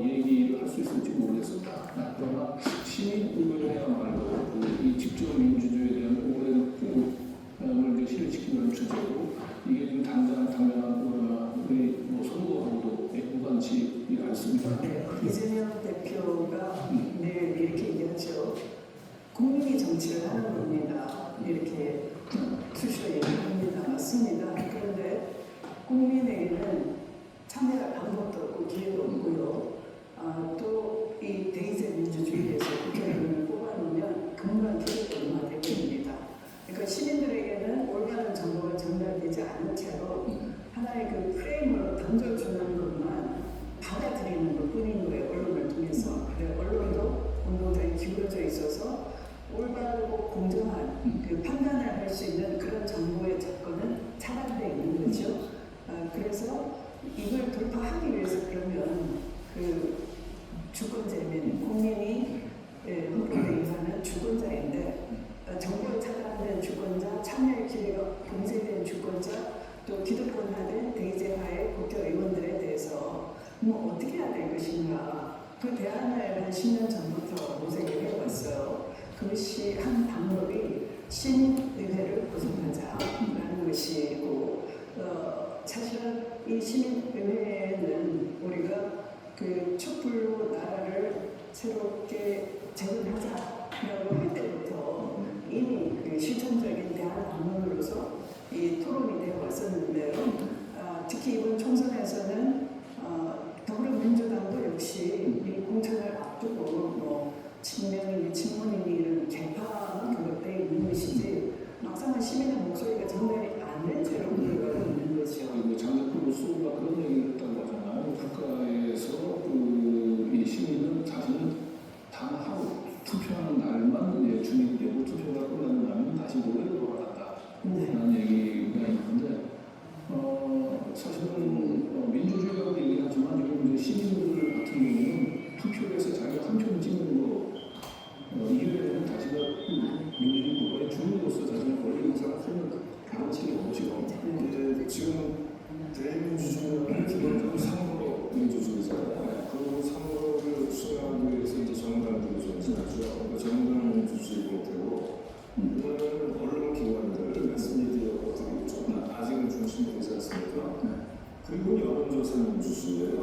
얘기를 할 수 있을지 모르겠습니다. 그러나 시민의회야말로 이 직접 민주주의에 대한 오랜 꿈을 이제 실현시키는 주제고 이게 지금 당장한 우리 선거하고도 무관치 않습니다. 네, 이재명 대표가 늘 이렇게 얘기하죠. 국민이 정치를 하는 겁니다. 이렇게 수시로 얘기합니다. 맞습니다. 그런데 국민에게는 참여할 방법도 없고 기회도 없고요. 또 이 대의제 민주주의에서 국회의원을 뽑아놓으면 금방 기득권화 대표입니다. 그러니까 시민들에게는 올바른 정보가 전달되지 않은 채로 하나의 그 프레임으로 던져주는 것만 받아들이는 것 뿐인 거예요. 언론을 통해서. 언론도 운동장에 기울어져 있어서 올바르고 공정한 그 판단을 할 수 있는 그런 정보의 접근은 차단되어 있는 거죠. 그래서 이걸 돌파하기 위해서 그러면 그 주권자면 국민이 헌법에 의하는 주권자인데 정보를 차단된 주권자, 참여의 기회가 봉쇄된 주권자, 또 기득권화된 대의제하의 국회의원들에 대해서 어떻게 해야 될 것인가 그 대안을 한 10년 전부터 모색을 해왔어요. 그것이 한 방법이 시민의회를 구성하자라는 것이고 사실은 이 시민의회는 우리가 그 촛불로 나라를 새롭게 재건하자라고 할 때부터 이미 그 실천적인 대안 방안으로서 이 토론이 되어 왔었는데요. 특히 이번 총선에서는 더불어민주당도 역시 이 공천을 앞두고 친명이니 친문이니 이런 개파만 결합되어 있는 것이지 막상은 시민의 목소리가 전달이 안 된 채로 우리가 있는 거죠. 장작불 소가 그런 얘기를 했다고 하잖아요. 국가에서 이 시민은 자신은 단 하루 투표하는 날만 주민이 되고 투표가 끝나고 나면 다시 노래로 돌아간다. 라는 얘기가 있는데 사실은 민주주의라고 얘기하지만 지금 시민들 같은 경우는 투표를 해서 자기가 한 표를 찍는 거 이게 되면 자기가 민주주의 국가의 주민으로서 자신의 권리 행사를 하는 가능성이 없죠. 근데 지금 대민주주의는 기본적으로 상호 민주주의잖아요. 그 상호를 수행하기 위해서 이제 정당들이 존재하죠. 그 정당 민주주의 형태로 이거는 언론기관들, 매스미디어 같은 좀 아직은 중심이 되지 않습니까? 그리고 여론조사 민주주의예요.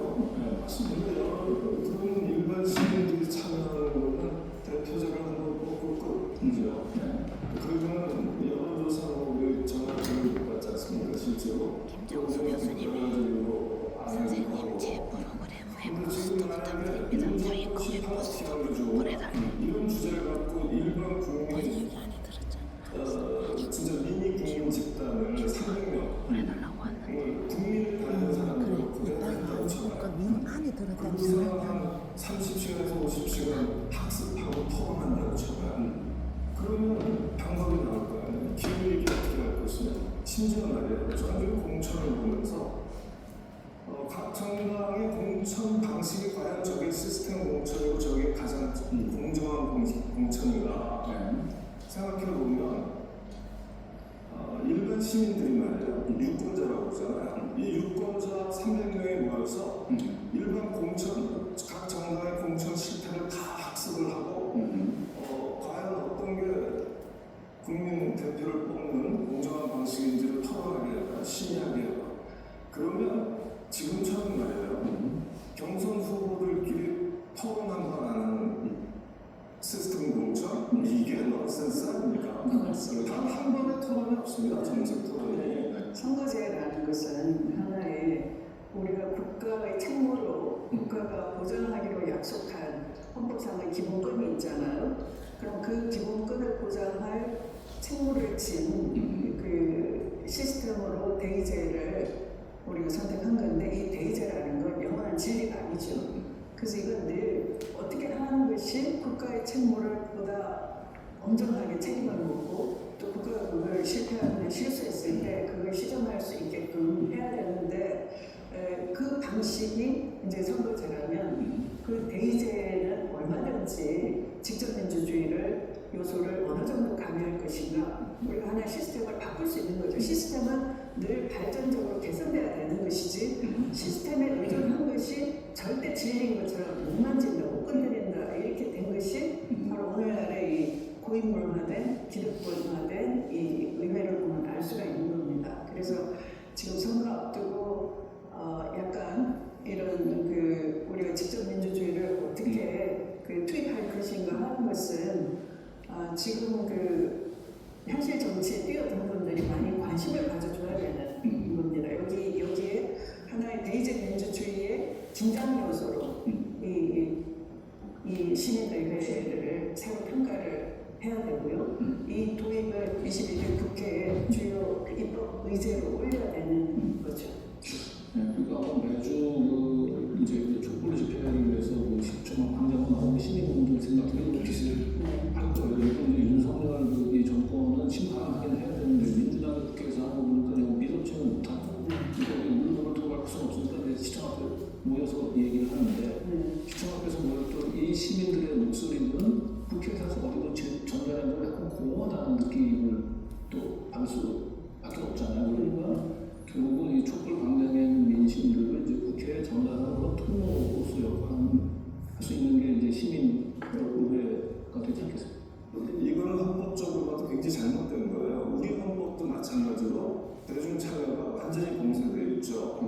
맞습니다. 그러면 일반 시민들이 참여하는 거는 대표자를 한번 뽑고 끝이죠. 그러면 여론조사하고 왜 전화를 못 받지 않습니까? 실제로. 김정수 교수님이 선생님 제 프로그램에 포스트 부탁드립니다. 저희 거기 포스트 보내달라고. 이런 주제를 갖고 일반 국민 얘기 안에 들었잖아. 진짜 미니 국민 집단을 300명 보내달라고 왔는데 국민을 다니는 사람들을 보내달라고 쳐요. 민 안에 들었다는 그 사람 30시간에서 50시간 학습하고 토론한다고 쳐봐요. 그러면 방법이 나올 거 아니에요. 기후위기 어떻게 할 것이냐. 심지어 말이에요. 저는 공천을 보면서 각 정당의 공천 방식이 과연 저게 시스템 공천이고 저게 가장 공정한 공천인가 생각해보면 일반 시민들이 말이에요. 유권자라고 그러잖아요. 이 유권자 300명이 모여서 일반 공천, 각 정당의 공천 실태를 다 학습을 하고 과연 어떤 게 국민 대표를 뽑는 공정한 방식인지를 토론하게 해요. 심의하게 해요. 그러면 지금처럼 말이에요. 경선 후보들끼리 토론한 건 안 하는 시스템 공천? 이게 넌센스 아닙니까? 단 한 번의 토론이 없습니다. 정책 토론이. 선거제라는 것은 하나의 우리가 국가의 책무로 국가가 보장하기로 약속한 헌법상의 기본권이 있잖아요. 그럼 그 기본권을 보장할 책무를 진 그 시스템으로 대의제를 우리가 선택한 건데 이 대의제라는 건 영원한 진리가 아니죠. 그래서 이건 늘 어떻게 하는 것이 국가의 책무를 보다 엄정하게 책임을 묻고 또 국가가 그걸 실패하거나 실수했을 때 그걸 시정할 수 있게끔 해야 되는데 그 방식이 이제 선거제라면 그 대의제는 얼마든지 직접민주주의를 요소를 어느 정도 가미할 것인가 우리가 하나의 시스템을 바꿀 수 있는 거죠. 시스템은 늘 발전적으로 개선돼야 되는 것이지 시스템에 의존한 것이 절대 진리인 것처럼 것처럼 못 만진다, 못 건드린다 이렇게 된 것이 바로 오늘날의 이 고인물화된 기득권화된 이 의회를 보면 알 수가 있는 겁니다. 그래서 지금 선거 앞두고 약간 이런 그 우리가 직접 민주주의를 어떻게 그 투입할 것인가 하는 것은 지금 그 현실 정치에 뛰어든 분들이 많이 관심을 가져줘야 되는 겁니다. 여기에 하나의 대의적 민주주의의 긴장 요소로 이 시민의회를 새로 평가를 해야 되고요. 이 도입을 21일 국회에 주요 입법 의제로 올려야 되는 거죠. 네, 그러니까 매주 이제 촛불 집회를 위해서 시청각 광장으로 나오는 시민분들 생각들이 높이실 할 거예요. 그리고 이제 윤석열 이 정권은 심판하긴 해야 되는데 민주당이 국회에서 하는 부분은 그냥 믿어지는 못하고 운동을 들어갈 수는 없으니까 이제 시청 앞에 모여서 얘기를 하는데 시청 앞에서 모였던 이 시민들의 목소리는 국회에서 어디로 전달하는 약간 공허하다는 느낌을 또 받을 수밖에 없잖아요. 그러니까 결국은 이 촛불 광장의 민심들을 이제 국회에 전달하는 그런 통로로서 역할을 할 수 있는 게 이제 시민 의회가 되지 않겠습니까? 이거는 헌법적으로 봐도 굉장히 잘못된 거예요. 우리 헌법도 마찬가지로 대중 참여가 완전히 봉쇄되어 있죠.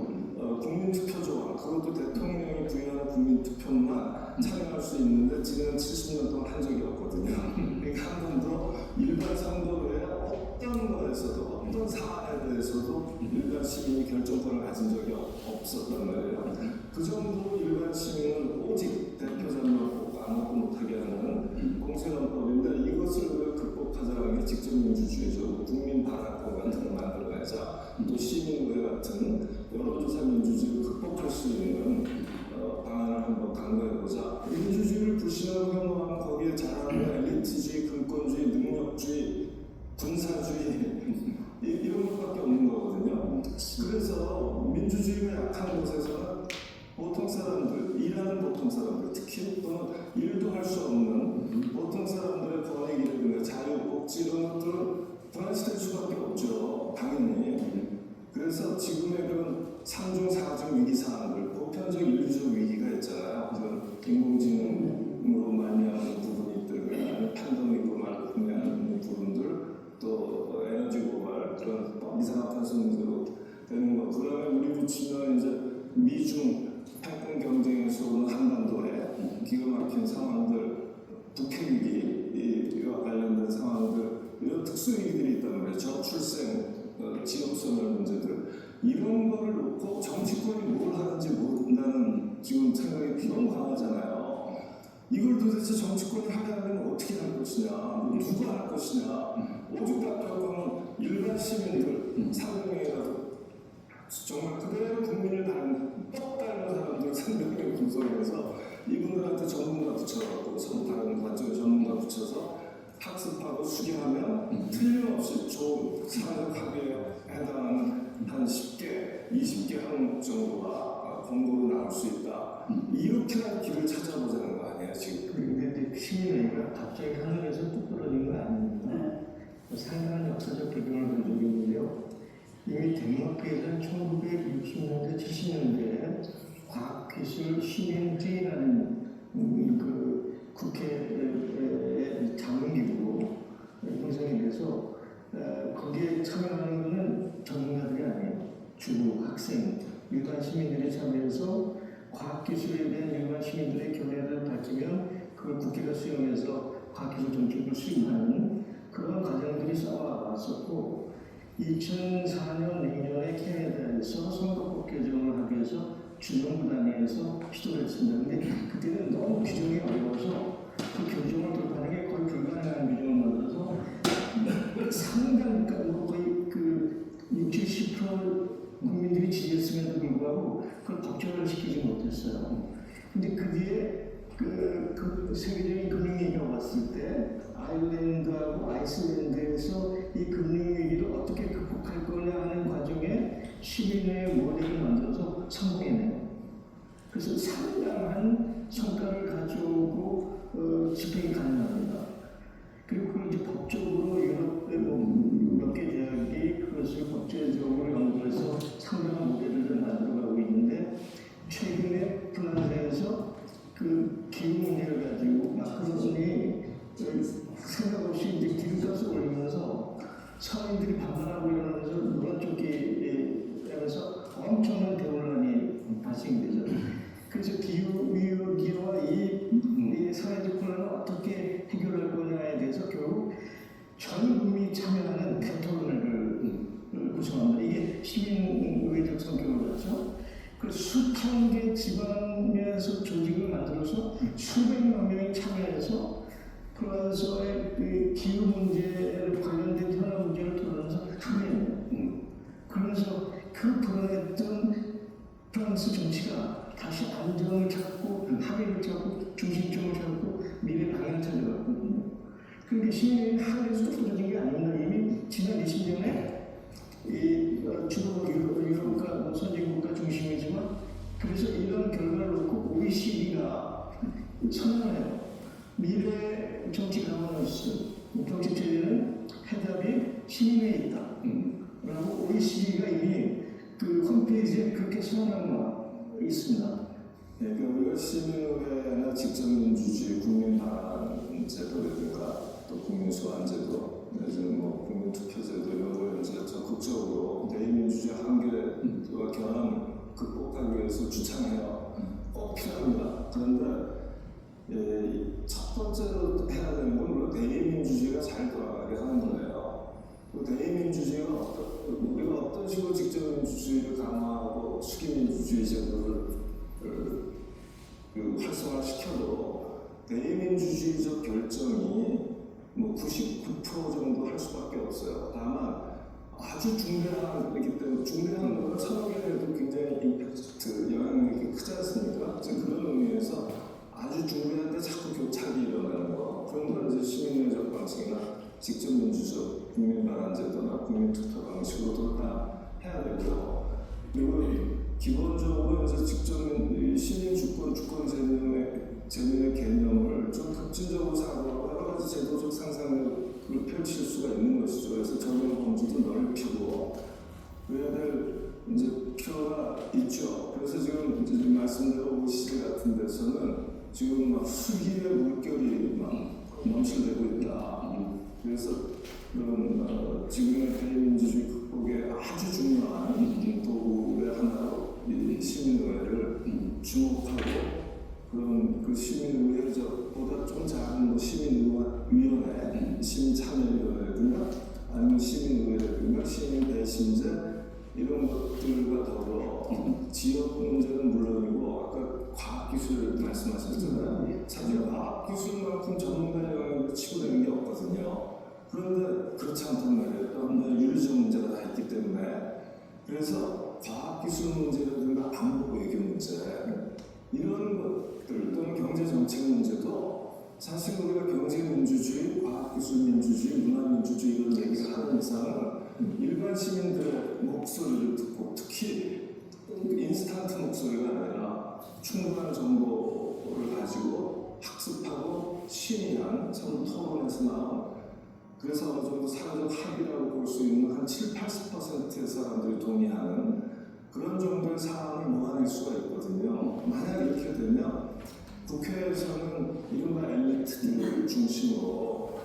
국민투표 조항, 그것도 대통령이 부여하는 국민투표만 참여할 수 있는데 지난 70년 동안 한 적이 없거든요. 그러니까 한 번도 일반 선거에 어떤 거에서도 어떤 사안에 대해서도 일반 시민이 결정권을 가진 적이 없었단 말이에요. 그 정도로 일반 시민은 오직 대표자만 뽑고 아무것도 못하게 하는 공천헌법인데 이것을 우리가 극복하자는 게 직접 민주주의죠. 국민 반환권 같은 걸 만들어내자. 또 시민의회 같은 여론조사 민주주의를 극복할 수 있는 방안을 한번 강구해보자. 민주주의를 불신하고 혐오하면 거기에 자라는 엘리트주의, 금권주의, 능력주의, 군사주의 이런 것밖에 없는 거거든요. 그래서 민주주의가 약한 곳에서는 보통 사람들, 일하는 보통 사람들, 특히 또는 일도 할 수 없는 보통 사람들의 권익이라든가 자유, 복지 이런 것들은 분할시킬 수밖에 없죠. 당연히. 그래서 지금의 그런 3중, 4중 위기 상황들, 보편적 인류적 위기가 있잖아요. 그런 인공지능으로 말미암은 부분이 있든, 팬데믹으로 말미암은 부분들, 또 에너지 고발, 그런 이산화탄소 문제로 되는 거. 그다음에 우리 붙이면 이제 미중 패권 경쟁에서 오는 한반도에 기가 막힌 상황들, 북핵 위기와 관련된 상황들, 이런 특수 위기들이 있단 말이에요. 저출생, 지역소멸 문제들 이런 거를 놓고 정치권이 뭘 하는지 모른다는 지금 생각이 너무 강하잖아요. 이걸 도대체 정치권이 하려면 어떻게 할 것이냐, 누가 할 것이냐. 오죽 답답하면 일반 시민들 300명이라도 정말 그대로 국민을 똑 닮은 사람들 300명 구성해서 이분들한테 전문가 붙여갖고 다른 관점에 전문가 붙여서 학습하고 수기하면 틀림없이 좋은 사회적 합의에 해당하는 한 10개, 20개 항목 정도가 권고로 나올 수 있다. 이렇게 한 길을 찾아보자는 거 아니에요, 지금? 그런데 시민회의가 갑자기 하늘에서 뚝 떨어진 거 아닙니다. 상당한 역사적 배경을 본 적이 있는데요. 이미 덴마크에서는 1960년대, 70년대에 과학기술 시민회의라는 그 국회의 자문기구로 형성이 돼서 거기에 참여하는 것은 전문가들이 아니에요. 주로 학생, 일반 시민들이 참여해서 과학기술에 대한 일반 시민들의 견해를 밝히면 그걸 국회가 수용해서 과학기술 정책을 수립하는 그런 과정들이 쌓아왔었고 2004년 내년에 캐나다에서 선거법 개정을 하기 위해서 주정부 단위에서 시도를 했습니다. 근데 그때는 너무 규정이 어려워서 그 규정을 돌파하는 게 거의 불가능한 규정을 만들어서 상당 거의 그 60, 70% 국민들이 지지했음에도 불구하고 그걸 법정을 시키지 못했어요. 근데 그 뒤에 그 세계적인 금융위기가 왔을 때 아일랜드하고 아이슬란드에서 이 금융위기를 어떻게 극복할 거냐 하는 과정에 시민의 모델을 만들어서 성공해내요. 그래서 상당한 성과를 가져오고 집행이 가능합니다. 그리고 그걸 이제 법적으로 유럽의 몇 개 대학이 그것을 법제적으로 연구해서 상당한 모델을 만들어가고 있는데 최근에 프랑스에서 시민들이 반발하고 이러면서 노란조끼하면서 엄청난 대혼란이 발생되죠. 그래서 기후와 이 사회적 혼란을 어떻게 해결할 거냐에 대해서 결국 전 국민이 참여하는 대토론을 구성합니다. 이게 시민의회적 성격을 갖죠. 그래서 수천 개 지방에서 조직을 만들어서 수백만 명이 참여해서 프랑스의 그 기후 문제에 관련된 현안 문제를 토론해서 합의해요. 그러면서 그 불안했던 프랑스 정치가 다시 안정을 찾고 합의를 찾고 중심점을 찾고 미래 방향을 찾아갔거든요. 그러니까 시민의 하늘에서 터져진 게 아닙니다. 이미 지난 20년에 주로 유럽과 선진국가 중심이지만 그래서 이런 결과를 놓고 OECD가 선언해요. 미래 정치 가버넌스, 정치 체제는 해답이 시민에 있다. 라고 OECD가 이미 그 홈페이지에 그렇게 선언한 거 있습니다. 네, 그러니까 우리가 시민의회나 직접민주주의, 국민반환제도라든가 또 국민소환제도, 내지는 뭐 국민투표제도 이런 걸 이제 적극적으로 대의민주주의 한계와 결함 극복하기 위해서 주창해요. 꼭 필요합니다. 그런데 첫 번째로 해야 되는 건 물론 대의민주주의가 잘 돌아가게 하는 거예요. 그 대의민주주의가 우리가 어떤 식으로 직접민주주의를 강화하고 수기민주주의 제도를 활성화시켜도 대의민주주의적 결정이 뭐 99% 정도 할 수밖에 없어요. 다만 아주 중대하기 때문에 중대한 거는 서너 개에도 굉장히 임팩트, 영향력이 크지 않습니까? 그런 의미에서 아주 중대한데 자꾸 교착이 일어나는 거. 그런 걸 이제 시민의회적 방식이나 직접민주적 국민반환제도나 국민투표 방식으로도 다 해야 되고요. 그리고 기본적으로 이제 직접 시민주권, 주권재민의 개념을 좀 급진적으로 사고하고 여러 가지 제도적 상상력을 펼칠 수가 있는 것이죠. 그래서 적용 범주도 넓히고 그래야 될 이제 필요가 있죠. 그래서 지금 이제 말씀대로 OECD 같은 데서는 지금 막 수기의 물결이 막 넘실대고 있다. 그래서 그런 지금의 대의민주주의 극복에 아주 중요한 도구의 하나로 이 시민의회를 주목하고 그런 그 시민의회보다 좀 작은 뭐 시민위원회, 시민참여위원회든가 아니면 시민의회든가 시민대신제 이런 것들과 더불어 지역 문제는 물론이고 아까 과학기술 말씀하셨잖아요. 사실 과학기술만큼 전문가 영역으로 치고되는 게 없거든요. 그런데 그렇지 않단 말이에요. 또 한번 윤리적 문제가 다 있기 때문에 그래서 과학기술 문제라든가 안보 외교 문제 이런 것들 또는 경제정책 문제도 사실 우리가 경제민주주의, 과학기술민주주의, 문화민주주의 이런 얘기를 하는 이상은 일반 시민들의 목소리를 듣고 특히 인스턴트 목소리가 아니라 충분한 정보를 가지고 학습하고 심의한 서로 토론해서 나온 그래서 어느 정도 사회적 합의라고 볼 수 있는 한 7, 80%의 사람들이 동의하는 그런 정도의 사안을 모아낼 수가 있거든요. 만약 이렇게 되면 국회에서는 이른바 엘리트들 중심으로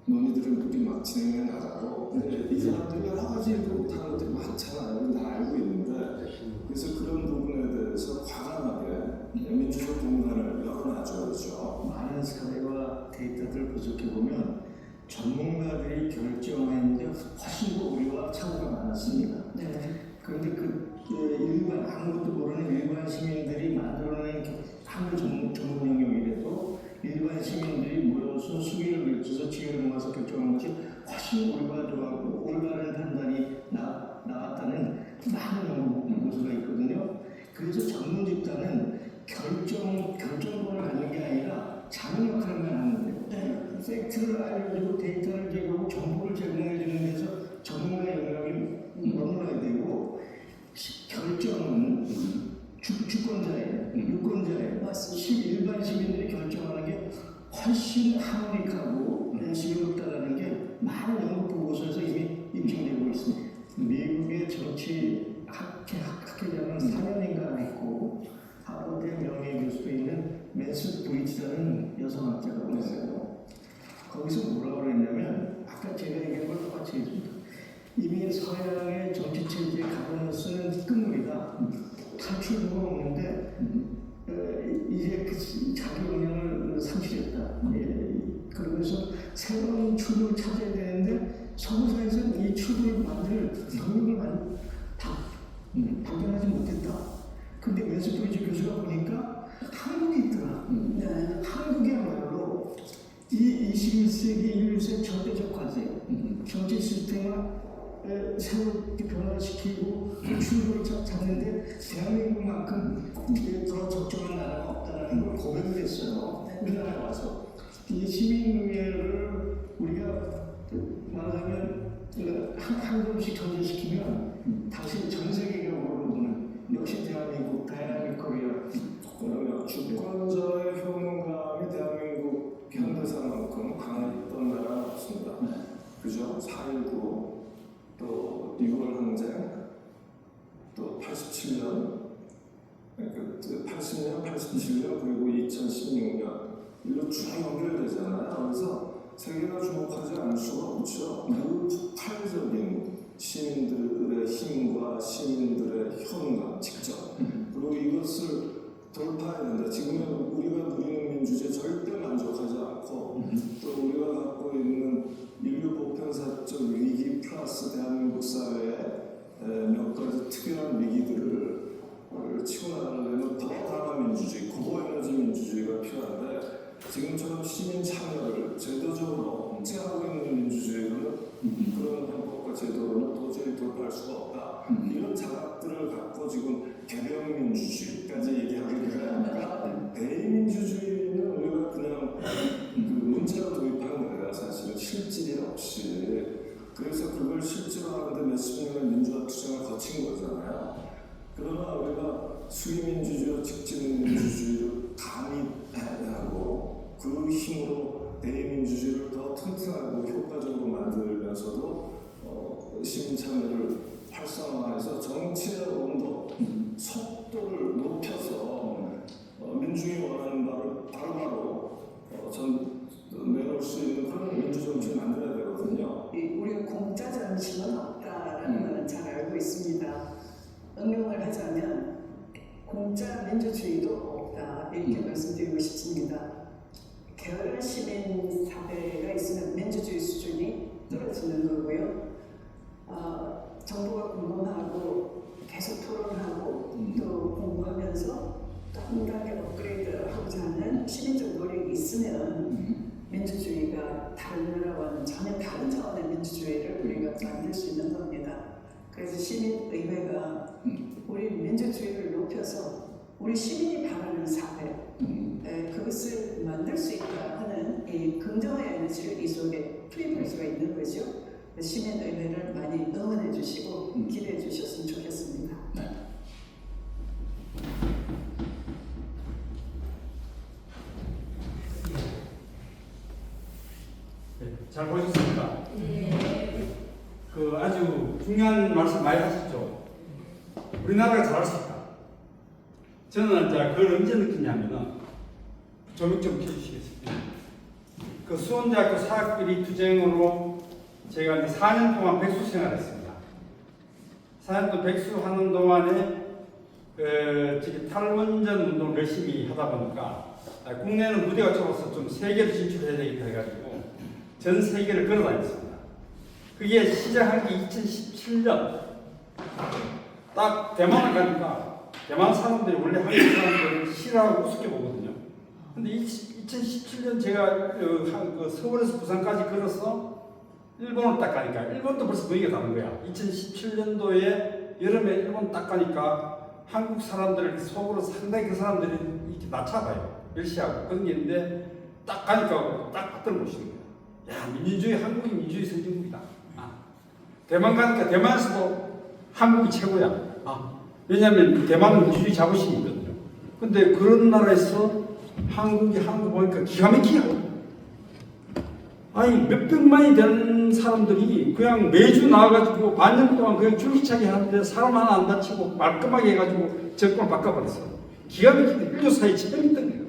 논의들을 막 진행해 나가고 근데 이 사람들이 여러 가지 못하는 것들이 많잖아요. 다 알고 있는데 그래서 그런 부분에 대해서 과감하게 민주적 공간을 열어놔줘야죠. 많은 사례와 데이터들을 분석해보면 전문가들이 결정했는데 훨씬 더 우리와 차이가 많았습니다. 네. 그런데 일반 아무것도 모르는 일반 시민들이 만들어낸 아무 전문 영역이라도 일반 시민들이 모여서 수기를 거쳐서 지혜를 모아서 결정한 것이 훨씬 우리가 좋아하고 올바른 판단이 나왔다는 많은 연구가 있거든요. 그래서 전문 집단은 결정권을 갖는 게 아니라 자문 역할만 하는 거예요. 팩트를 알려주고 데이터를 제공하고 정보를 제공해 주는 데서 전문가 영역이 넘어가야 되고 결정은 주권자예요. 유권자예요. 맞습니다. 일반 시민들이 결정하는 게 훨씬 하모닉하고 지금 따르는 게 많은 연구 보고서에서 이미 입증되고 있습니다. 미국의 정치 학회자는 4년인가 했고 하버드 명예교수도 있는 맨스 브리지라는 여성학자가 있어요. 거기서 뭐라고 그랬냐면 아까 제가 얘기한 걸 똑같이 해줍니다. 이미 서양의 정치 체제의 가버넌스는 끝물이다. 탈출구가 없는데 이제 그 자기 영향을 상실했다. 그러면서 새로운 출구를 찾아야 되는데 서구사에서는 이 출구를 만들 경력을 발견하지 못했다. 근데 웨스트브리지 교수가 보니까 한국이 있더라. 네. 한국이야말로 이 21세기 인류의 절대적 과제, 경제 시스템을 새롭게 변화시키고 출구를 찾는데 대한민국만큼 더 적절한 나라가 없다는 걸 고백을 했어요. 우리나라에 와서. 이 시민의회를 우리가 말하자면 한 걸음씩 전개시키면 다시 전 세계가 오르는 역시 대한민국, 다이나믹 코리아. 주권자의 효능감이 대한민국 현대사만큼 강했던 나라는 없습니다. 그죠? 4.19, 또 6월 항쟁, 또 87년, 80년, 87년, 그리고 2016년 이로 쭉 연결되잖아요. 그래서 세계가 주목하지 않을 수가 없죠. 그 폭발적인 시민들의 힘과 시민들의 효능감, 직접. 그리고 이것을 돌파해야 된다. 지금 우리가 누리는 민주주의에 절대 만족하지 않고 또 우리가 갖고 있는 인류 보편사적 위기 플러스 대한민국 사회의 몇 가지 특이한 위기들을 치고 나가려면 더 강한 민주주의, 고에너지 민주주의가 필요한데 지금처럼 시민 참여를 제도적으로 억제하고 있는 민주주의로는 그런 헌법과 제도로는 도저히 돌파할 수가 없다. 이런 자각들을 갖고 지금 개병민주주의까지 얘기하게 되니까 대의민주주의는 우리가 그냥 그 문제로 도입한 거예요. 사실은 실질이 없이. 그래서 그걸 실질화하는데 몇십 년의 민주화 투쟁을 거친 거잖아요. 그러나 우리가 수위민주주의, 직진민주주의를 가미하고 그 힘으로 대의민주주의를 더 튼튼하고 효과적으로 만들면서도 시민 참여를 활성화해서 정치의 온도, 속도를 높여서 민중이 원하는 바를 바로바로 내놓을 수 있는 그런 민주정치를 만들어야 되거든요. 우리가 공짜 정치는 없다라는 것은 잘 알고 있습니다. 응용을 하자면 공짜 민주주의도 없다 이렇게 말씀드리고 싶습니다. 게으른 시민 사회가 있으면 민주주의 수준이 떨어지는 거고요. 정부가 궁금하고 계속 토론하고 또 공부하면서 또 한 단계 업그레이드하고자 하는 시민적 노력이 있으면 민주주의가 다른 나라와는 전혀 다른 차원의 민주주의를 우리가 만들 수 있는 겁니다. 그래서 시민의회가 우리 민주주의를 높여서 우리 시민이 바라는 사회 그것을 만들 수 있다 하는 이 긍정의 에너지를 이 속에 투입할 수가 있는 거죠. 시민의회를 많이 응원해 주시고 기대해 주셨으면 좋겠습니다. 잘 보셨습니다. 그 아주 중요한 말씀 많이 하셨죠. 우리나라가 잘할 수 있다. 저는 이제 그걸 언제 느끼냐면은 좀 켜주시겠습니다. 그 수원대학교 사학비리 투쟁으로 제가 이제 4년 동안 백수 생활했습니다. 4년 동안 백수하는 동안에 지금 탈원전 운동을 열심히 하다 보니까 국내는 무대가 좁아서 좀 세계로 진출해야 되겠다 해가지고 전 세계를 걸어다녔습니다. 그게 시작한 게 2017년. 딱 대만을 가니까 대만 사람들이 원래 한국 사람들을 싫어하고 우습게 보거든요. 근데 2017년 제가 서울에서 부산까지 걸어서 일본을 딱 가니까 일본도 벌써 분위기가 다른 거야. 2017년도에 여름에 일본 딱 가니까 한국 사람들 속으로 상당히 그 사람들이 이렇게 낮춰봐요. 멸시하고 그런 게 있는데 딱 가니까 딱 받들어 보시는 거예요. 야, 민주주의, 한국이 민주주의 선진국이다. 대만 가니까 대만에서도 한국이 최고야. 왜냐하면 대만은 민주주의 자부심이 있거든요. 근데 그런 나라에서 한국 보니까 기가 막히고. 아니, 몇백만이 되는 사람들이 그냥 매주 나와가지고 반년 동안 그냥 줄기차게 하는데 사람 하나 안 다치고 말끔하게 해가지고 정권을 바꿔버렸어. 기가 막히게 인류 사회에 지배했던 거예요.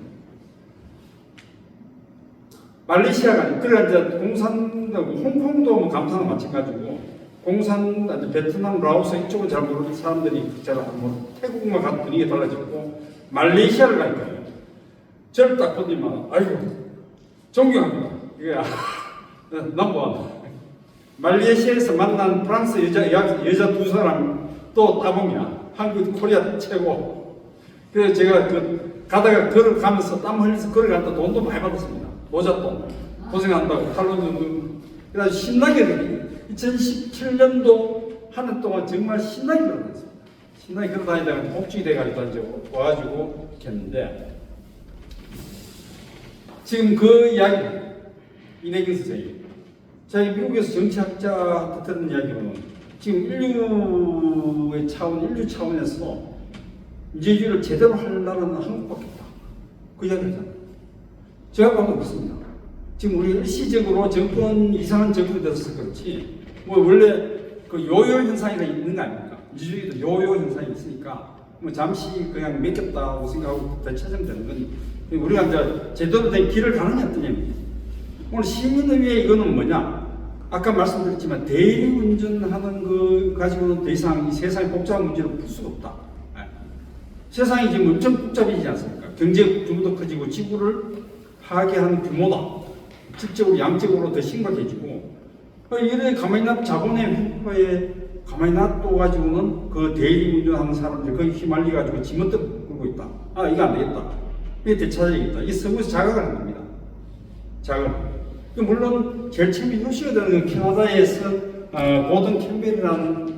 말레이시아가 아니고, 그래 이제 공산도 홍콩도 뭐 감사는 마찬가지고, 공산 이제 베트남, 라오스 이쪽은 잘 모르는 사람들이 뭐 태국만 가도 분위기 달라졌고, 말레이시아를 가니까요. 저를 딱 보더니만 아이고 존경합니다. 이게 넘버원. 말레이시아에서 만난 프랑스 여자 두 사람 또 따봉이야. 한국 코리아 최고. 그래서 제가 가다가 걸어가면서 땀 흘려서 걸어갔다 돈도 많이 받았습니다. 모자돈. 고생한다고 탈론. 그래서 신나게 2017년도 한 해 동안 정말 신나게 걸어다녔습니다. 신나게 걸어다니다가 복직이 돼가지고 이제 와가지고 했는데, 지금 그 이야기, 이내경 선생님, 제가 미국에서 정치학자한테 들은 이야기로는 지금 인류 차원에서 민주주의를 제대로 할 나라는 한국밖에 없다. 그 이야기를 하잖아요. 제가 보고 있습니다. 지금 우리 일시적으로 이상한 정권이 돼서 그렇지, 뭐 원래 그 요요 현상이 있는 거 아닙니까? 민주주의도 요요 현상이 있으니까 뭐 잠시 그냥 맡겼다고 생각하고 되찾으면 건 우리가 이제 제대로 된 길을 가느냐 어떠냐. 오늘 시민의회 이거는 뭐냐? 아까 말씀드렸지만 대리운전하는 거 가지고는 더 이상 이 세상의 복잡한 문제를 풀 수가 없다. 네. 세상이 지금 엄청 복잡해지지 않습니까? 경제 규모도 커지고 지구를 파괴하는 규모다. 질적으로 양적으로 더 심각해지고, 이래 가만히 자본의 횡포에 가만히 놔둬가지고는 그 대리운전하는 사람들 거기 휘말려가지고 지멋대로 굴고 있다. 아, 이거 안 되겠다. 이게 되찾아야겠다. 이 서구에서 자각을 한 겁니다. 자각. 물론 제일 처음에 효시가 되는 건 캐나다에서 고든 캠벨이라는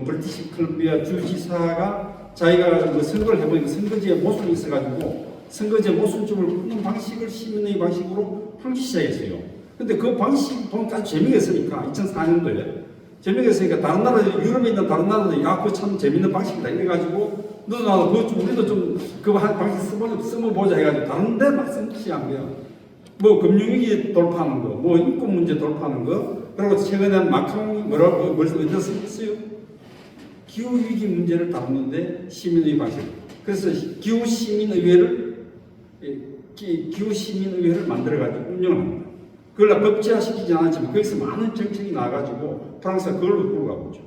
브리티시 컬럼비아 주지사가 자기가 뭐 선거를 해보니까 선거지에 모순이 있어가지고 선거제 모순점을 푸는 방식을 시민의 방식으로 풀기 시작했어요. 근데 그 방식 보면 아주 재미가 있으니까 2004년도에 재미가 있으니까 다른 나라, 유럽에 있는 다른 나라도 야, 그거 참 재밌는 방식이다 이래가지고 너도 나도 우리도 좀 그 방식 써보자 해가지고 다른 데 막 시작한 거예요. 뭐 금융위기 돌파하는 거, 뭐 인권 문제 돌파하는 거, 그리고 최근에 마크롱이 뭐라고 어디서 썼어요? 기후위기 문제를 다루는데 시민의 방식. 그래서 기후시민의회를 만들어가지고 운영을 합니다. 그걸 법제화시키지 않았지만 거기서 많은 정책이 나와가지고 프랑스가 그걸로 끌고 가고 있죠.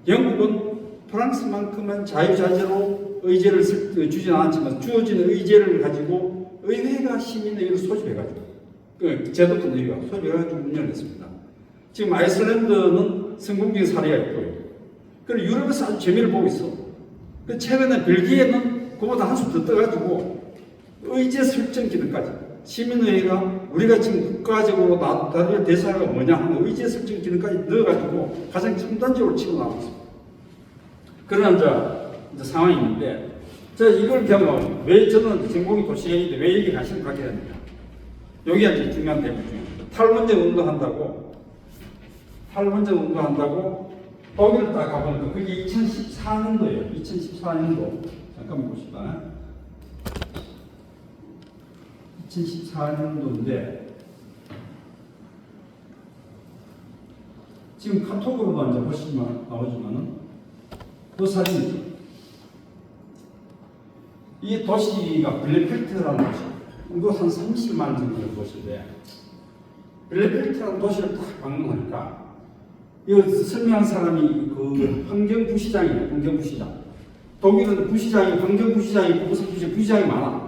영국은 프랑스만큼은 자유자재로 의제를 주진 않았지만 주어진 의제를 가지고 의회가 시민의회를 소집해가지고 그 제도권 의회가 소집해가지고 운영을 했습니다. 지금 아이슬란드는 성공적인 사례가 있고요. 그리고 유럽에서 아주 재미를 보고 있어. 최근에 벨기에는 그보다 한수 더 떠가지고 의제 설정 기능까지 시민의회가 우리가 지금 국가적으로 나타낼 대사가 뭐냐 하는 의제 설정 기능까지 넣어가지고 가장 첨단적으로 치고 나가고 있습니다. 그런 이제 상황이 있는데, 제가 이걸 보면 왜 저는 전공이 도시계획인데 왜 여기 관심을 갖게 됩니까? 여기가 이제 중요한 대목 중입니다. 탈원전 운동한다고 거기를 딱 가보니까 그게 2014년도예요. 2014년도 잠깐만 봅시다. 2014년도인데 지금 카톡으로도 이제 보시면 나오지만은 그 사진이죠. 이 도시가 블레펠트라는 도시. 이거 한 30만 정도의 도시인데 블레펠트라는 도시를 딱 방문하니까 이거 설명한 사람이 그 환경부시장이에요. 환경부시장. 독일은 부시장이 환경부시장이 있고 무슨 부시장이 많아.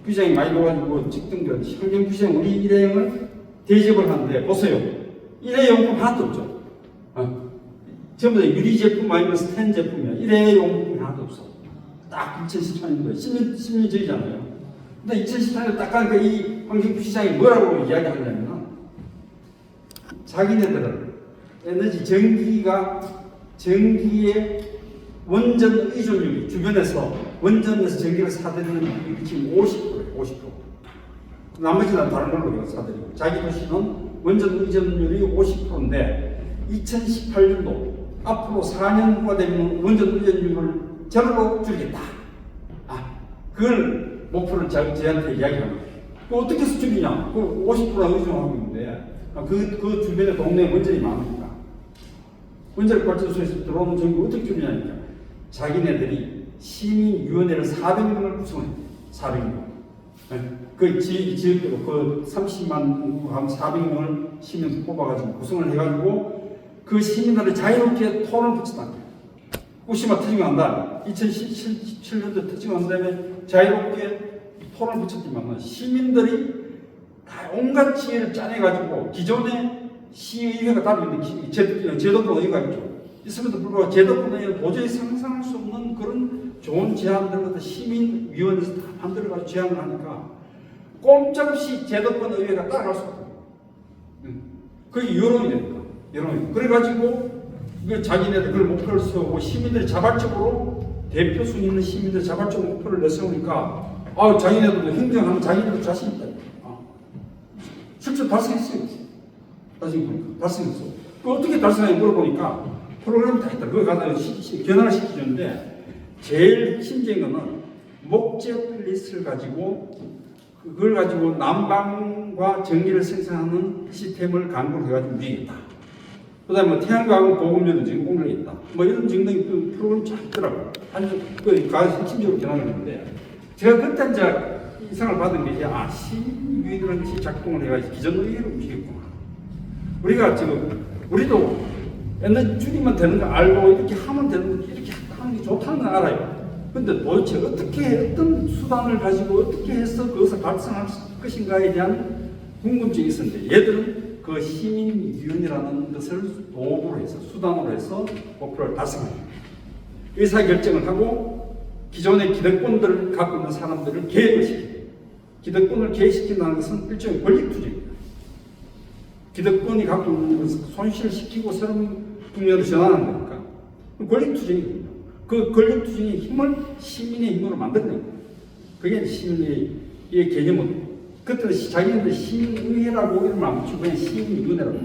부시장이 많이 넣어가지고 직등된 환경부시장 우리 일회용을 대접을 하는데 보세요. 일회용품 하나도 없죠. 전부 다 유리 제품 아니면 스텐 제품이야. 일회용품이 하나도 없어. 딱 2014년도에 10년 전이잖아요. 근데 2014년에 딱 가니까 이 환경부시장이 뭐라고 이야기하냐면 자기네들은 에너지 전기의 원전 의존율이 주변에서 원전에서 전기를 사들이는 비율이 지금 50%예요. 50%. 나머지는 다른 걸로 사들이고 자기 도시는 원전 의존율이 50%인데 2018년도 앞으로 4년 후가 되면 원전 의존율을 제로로 줄이겠다. 그걸 목표를 저한테 이야기합니다. 어떻게 해서 줄이냐? 50%나 의존하고 있는데 그 주변에 동네에 원전이 많으니까 원자력 발전소에서 들어오는 전기 어떻게 줄이냐니까 자기네들이 시민위원회를 400명을 구성했대요. 400명. 지역대로 그 30만 한 400명을 시민 뽑아가지고 구성을 해가지고 그 시민들을 자유롭게 토론을 붙였다. 후쿠시마 터지고 난 다음에 2017년도 터지고 난 다음에 자유롭게 토론을 붙였지만 시민들이 다 온갖 지혜를 짜내가지고 기존의 시의회가 따로 있는 제도권 의회가 있죠. 있음에도 불구하고 제도권 의회는 도저히 상상할 수 없는 그런 좋은 제안들을 시민위원회에서 다 만들어가지고 제안을 하니까 꼼짝없이 제도권 의회가 따라갈 수 없어요. 그게 여론이 됩니다. 여론이. 그래가지고 자기네들 그걸 목표를 세우고 시민들이 자발적으로 대표순 있는 시민들이 자발적으로 목표를 내세우니까 자기네들도 행정하면 자기네들 자신 있다. 실제 달성했어요. 달성했어. 그 어떻게 달성했냐 물어보니까 프로그램이 다 있다. 그거 가서 견학을 시키는데 제일 핵심적인 거는 목재 플리스를 가지고 그걸 가지고 난방과 전기를 생산하는 시스템을 강구를 해가지고 위에있다. 그 다음에 태양광 보급률도 지금 공략에 있다. 뭐 이런 등등의 그 프로그램이 쫙 있더라고요. 아주 가서 핵심적으로 견학을 했는데 제가 그때 이제 이상을 받은 게 시민위원회라는 것이 작동을 해가지고 기존 의회로 움직였구나. 우리가 지금 우리도 에너지 줄이면 되는 거 알고 이렇게 하면 되는 거 이렇게 하는 게 좋다는 걸 알아요. 근데 도대체 어떤 수단을 가지고 어떻게 해서 그것을 발생할 것인가에 대한 궁금증이 있었는데 얘들은 그 시민위원회라는 것을 도구로 해서 수단으로 해서 목표를 달성합니다. 의사결정을 하고 기존의 기득권들을 갖고 있는 사람들을 개혁을 시킵니다. 기득권을 개혁시킨다는 것은 일종의 권력투쟁입니다. 기득권이 갖고 있는 것을 손실을 시키고 새로운 국면으로 전환하는 거니까 권력투쟁입니다. 그 권력투쟁의 힘을 시민의 힘으로 만들어낸 거예요. 그게 시민의 개념은 그때는 자기네들 시민의회라고 이름을 안 붙이고 그냥 시민위원회라고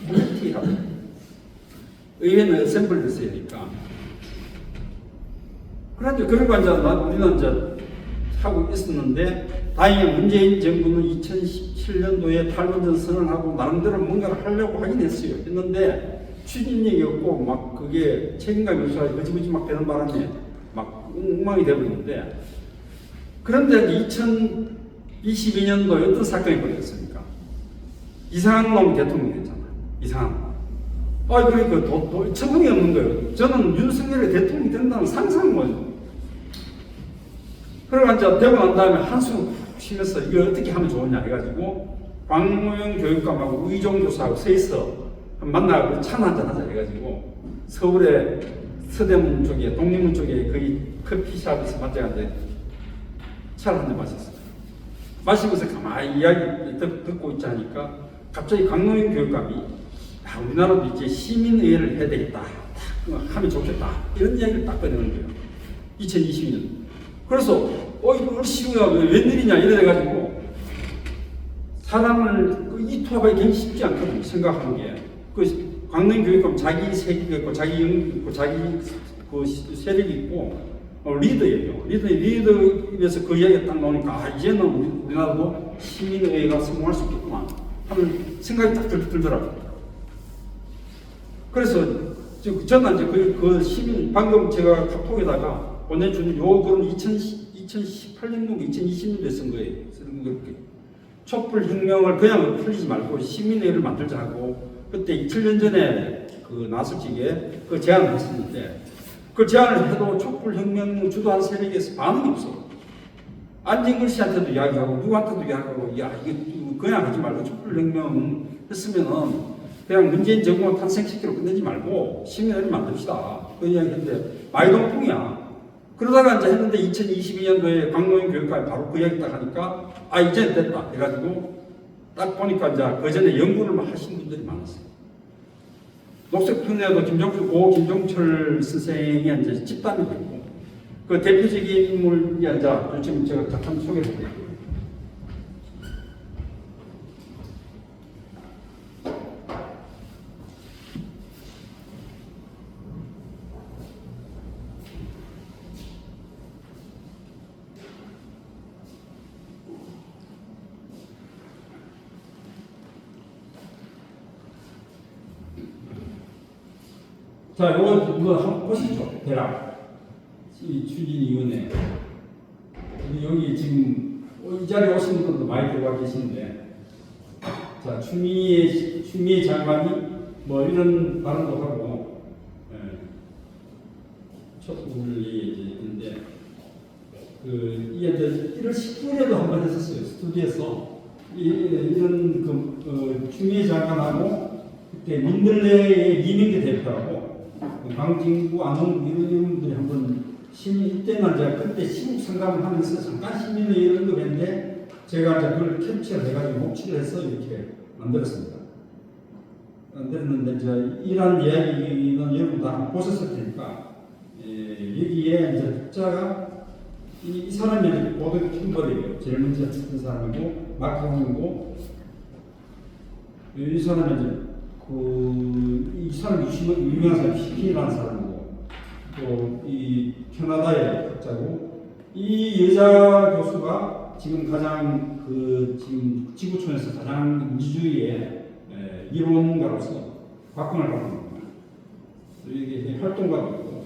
시민위원회라고 의회는 어셈블리를 써야 되니까 그러니까 우리는 이제 하고 있었는데 다행히 문재인 정부는 2017년도에 탈원전 선언하고 나름대로 뭔가를 하려고 하긴 했는데 추진력이 없고 막 그게 책임감이 없어서 거지거지 막 되는 바람에 막 엉망이 되버리는데 그런데 2022년도에 어떤 사건이 벌어졌습니까? 이상한 놈 대통령이 됐잖아. 이상한 놈. 그러니까 처분이 없는 거예요. 저는 윤석열이 대통령이 된다는 상상은 뭐죠. 그러고 이제 되고 난 다음에 한숨 쉬면서 이걸 어떻게 하면 좋으냐 해가지고 광무영 교육감하고 의정교사하고 셋이서 만나고 차 한잔 하자 해가지고 서울의 서대문 쪽에 독립문 쪽에 거기 커피숍에서 만나는데 차를 한잔 마셨어요. 마시면서 가만히 이야기 듣고 있자 하니까 갑자기 광무영 교육감이 우리나라도 이제 시민의회를 해야 되겠다. 하면 좋겠다. 이런 이야기를 딱 꺼내는 거예요. 2022년. 그래서 이거 얼씨구야 웬일이냐 이래가지고 사람을 이 투합하기 굉장히 쉽지 않거든요. 생각하는 게. 광명 교육감 자기 세계가 있고 자기 영역 있고 자기 그 세력이 있고 리더예요. 리더에서 그 이야기가 딱 나오니까 이제는 우리나라도 시민의회가 성공할 수 있겠구만 하는 생각이 딱 들더라고요. 그래서 저는 이제 그 시민 방금 제가 카톡에다가 보내준 글은 2018년도 2020년도에 쓴 거예요. 촛불혁명을 그냥 풀리지 말고 시민회를 만들자 하고 그때 7년 전에 나왔을 적에 그 제안을 했었는데 그 제안을 해도 촛불혁명 주도한 세력에서 반응이 없어. 안진걸 씨한테도 이야기하고 누구한테도 이야기하고 이거 그냥 하지 말고 촛불혁명 했으면은 그냥 문재인 정부만 탄생시키러 끝내지 말고 시민회를 만듭시다. 그 이야기 했는데 많이 동풍이야. 그러다가 이제 했는데 2022년도에 광무영 교육감이 바로 그 이야기 딱 하니까 이제 됐다 해가지고 딱 보니까 이제 그 전에 연구를 하신 분들이 많았어요. 녹색평야도 김종철 선생이 이제 집단이 되고 그 대표적인 인물이 이제 지금 제가 잠깐 소개를 해드릴게요. 자, 이거 한번 보시죠. 대략 이 추진위원회 여기 지금 이 자리에 오신 분들도 많이 들어와 계시는데, 자, 추미애 장관이 뭐 이런 발언도 하고, 촛불이 있는데, 이게 이제 1월 19일에도 한 번 했었어요. 스튜디오에서. 이런 추미애 장관하고, 그때 민들레의 이민기 대표하고, 강진구, 안홍구 이런 분들이 한번 이때는 제가 그때 시국 상담을 하면서 잠깐 시민의회 언급했는데 제가 이제 그걸 캡처를 해가지고 녹취를 해서 이렇게 만들었습니다. 만들었는데 이제 이런 이야기는 여러분 다 보셨을 테니까 여기에 이제 학자가 이 사람이 이제 고등 킴벌이에요. 제일 먼저 했던 사람이고 마크롱이고 이 사람이 이제 이 사람이 유명한 사람이 시키라는 사람이고 또 이 캐나다의 학자고 이 여자 교수가 지금 가장 지금 지구촌에서 가장 미주의 이론가로서 각광을 받는 겁니다. 이게 활동가도 있고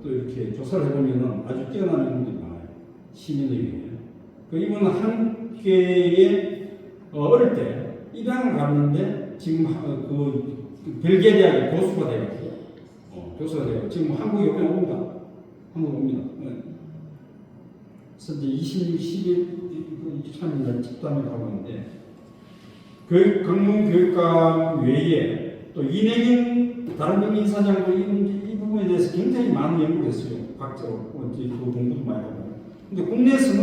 또 이렇게 조사를 해보면 아주 뛰어난 인물들이 많아요. 시민의회. 이분은 한국계에 어릴 때 입양을 갔는데 지금 벨기에 대학의 교수가 되었고 교수가 되고 지금 한국에 옵니다. 한국 옵니다. 그래서 이제 23일 집단을 하고 있는데 강릉교육감 외에 또 이내경 다른 인사장도 이 부분에 대해서 굉장히 많은 연구를 했어요. 각자로 그 공부도 많이 하고. 근데 국내에서는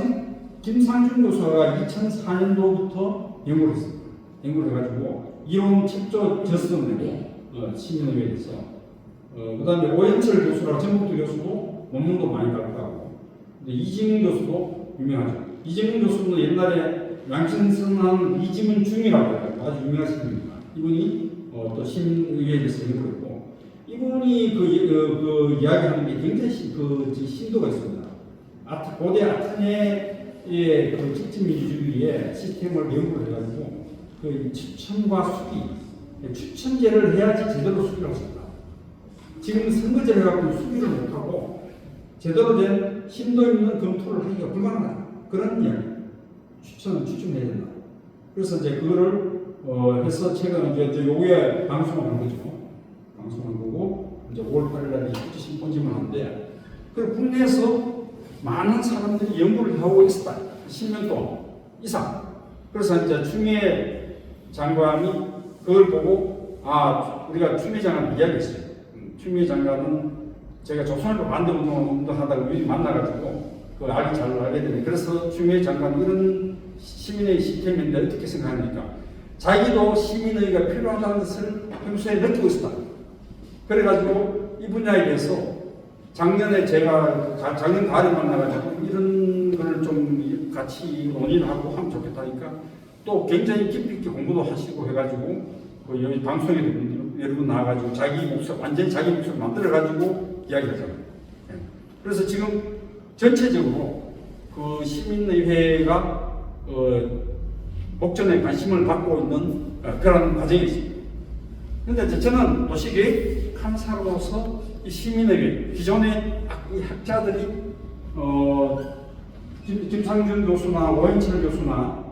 김상준 교수가 2004년도부터 연구를 했습니다. 연구를 해가지고 이론 책조 저서를 내고 시민의회에서 그 다음에 오현철 교수라고 전북대 교수도 논문도 많이 발표하고 이징훈 교수도 유명하죠. 이징훈 교수는 옛날에 양신선한 이징훈 중이라고 해요. 아주 유명하신 분입니다. 이분이 또 시민의회에 대해서 연구를 했고 이분이 그 이야기하는 게 굉장히 심도가 있습니다. 고대 아테네의 그 집집민주주의의 시스템을 연구를 해가지고 그 추천과 수기, 추천제를 해야지 제대로 수기를 하십니다. 지금 선거제를 해갖고 수기를 못하고 제대로 된 심도 있는 검토를 하기가 불가능하다. 그런 이야기. 추천해야 된다. 그래서 이제 그거를 해서 제가 이제 요게 방송을 한 거죠. 방송한 거고 이제 5월 8일 날 국제 심포지엄을 하는데 그 국내에서 많은 사람들이 연구를 하고 있었다. 10년 동안 이상. 그래서 이제 추미애 장관이 그걸 보고 우리가 추미애 장관 이야기했어요. 추미애 장관은 제가 조선일보 반대 운동하다가 우연히 만나가지고 그걸 잘 알게 되네. 그래서 추미애 장관 이런 시민의 시스템인데 어떻게 생각하니까 자기도 시민의회가 필요하다는 것을 평소에 느끼고 있었다. 그래가지고 이 분야에 대해서 작년에 제가 작년 가을에 만나가지고 이런 걸 좀 같이 논의를 하고 하면 좋겠다니까 또 굉장히 깊이 있게 공부도 하시고 해가지고 여기 방송에도 여러분 나와가지고 완전히 자기 목소리 만들어가지고 이야기하잖아요. 그래서 지금 전체적으로 그 시민의회가 목전에 관심을 받고 있는 그런 과정이 있습니다. 그런데 저는 도시계획 탐사로서 이 시민의회, 기존의 이 학자들이 김상준 교수나 오현철 교수나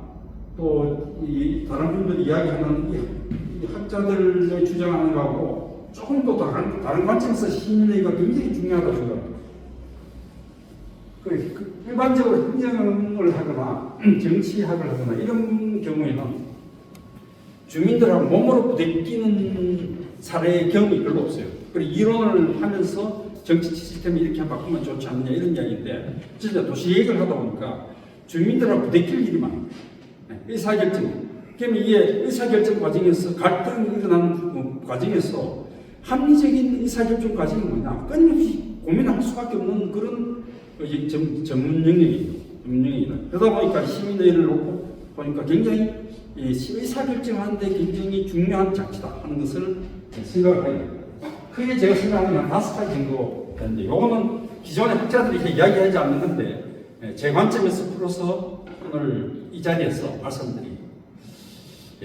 또 이 다른 분들이 이야기하는 이 학자들의 주장하는 거하고 조금 더 다른 관점에서 시민의회가 굉장히 중요하다고 생각합니다. 일반적으로 행정을 하거나 정치학을 하거나 이런 경우에는 주민들하고 몸으로 부대끼는 사례의 경험이 별로 없어요. 그리고 이론을 하면서 정치 시스템을 이렇게 바꾸면 좋지 않느냐 이런 이야기인데 진짜 도시계획을 하다 보니까 주민들하고 부대낄 일이 많아요. 의사결정. 그러면 이게 의사결정 과정에서 갈등이 일어나는 과정에서 합리적인 의사결정 과정이 뭐냐 끊임없이 고민할 수밖에 없는 그런 전문 영역이다. 그러다 보니까 시민의회를 놓고 보니까 굉장히 의사결정하는데 굉장히 중요한 장치다 하는 것을 생각을 해요. 크게 제가 생각하는 한 5가지 정도 되는데 이거는 기존의 학자들이 이렇게 이야기하지 않는 건데 제 관점에서 풀어서 오늘 이 자리에서 말씀드립니다.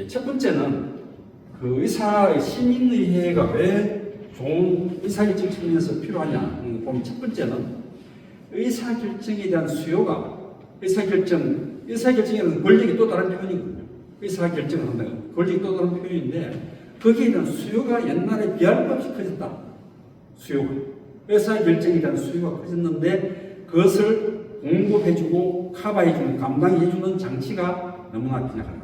첫 번째는 그 시민의회가 왜 좋은 의사결정 측면에서 필요하냐 보면 첫 번째는 의사결정에 대한 수요가 의사결정에는 권력이 또 다른 표현이거든요. 의사결정을 한다는 건 권력이 또 다른 표현인데 거기에 대한 수요가 옛날에 비할 것 없이 커졌다. 수요가. 의사결정에 대한 수요가 커졌는데 그것을 공급해주고 커버해주는 감당해주는 장치가 너무나 빈약하다.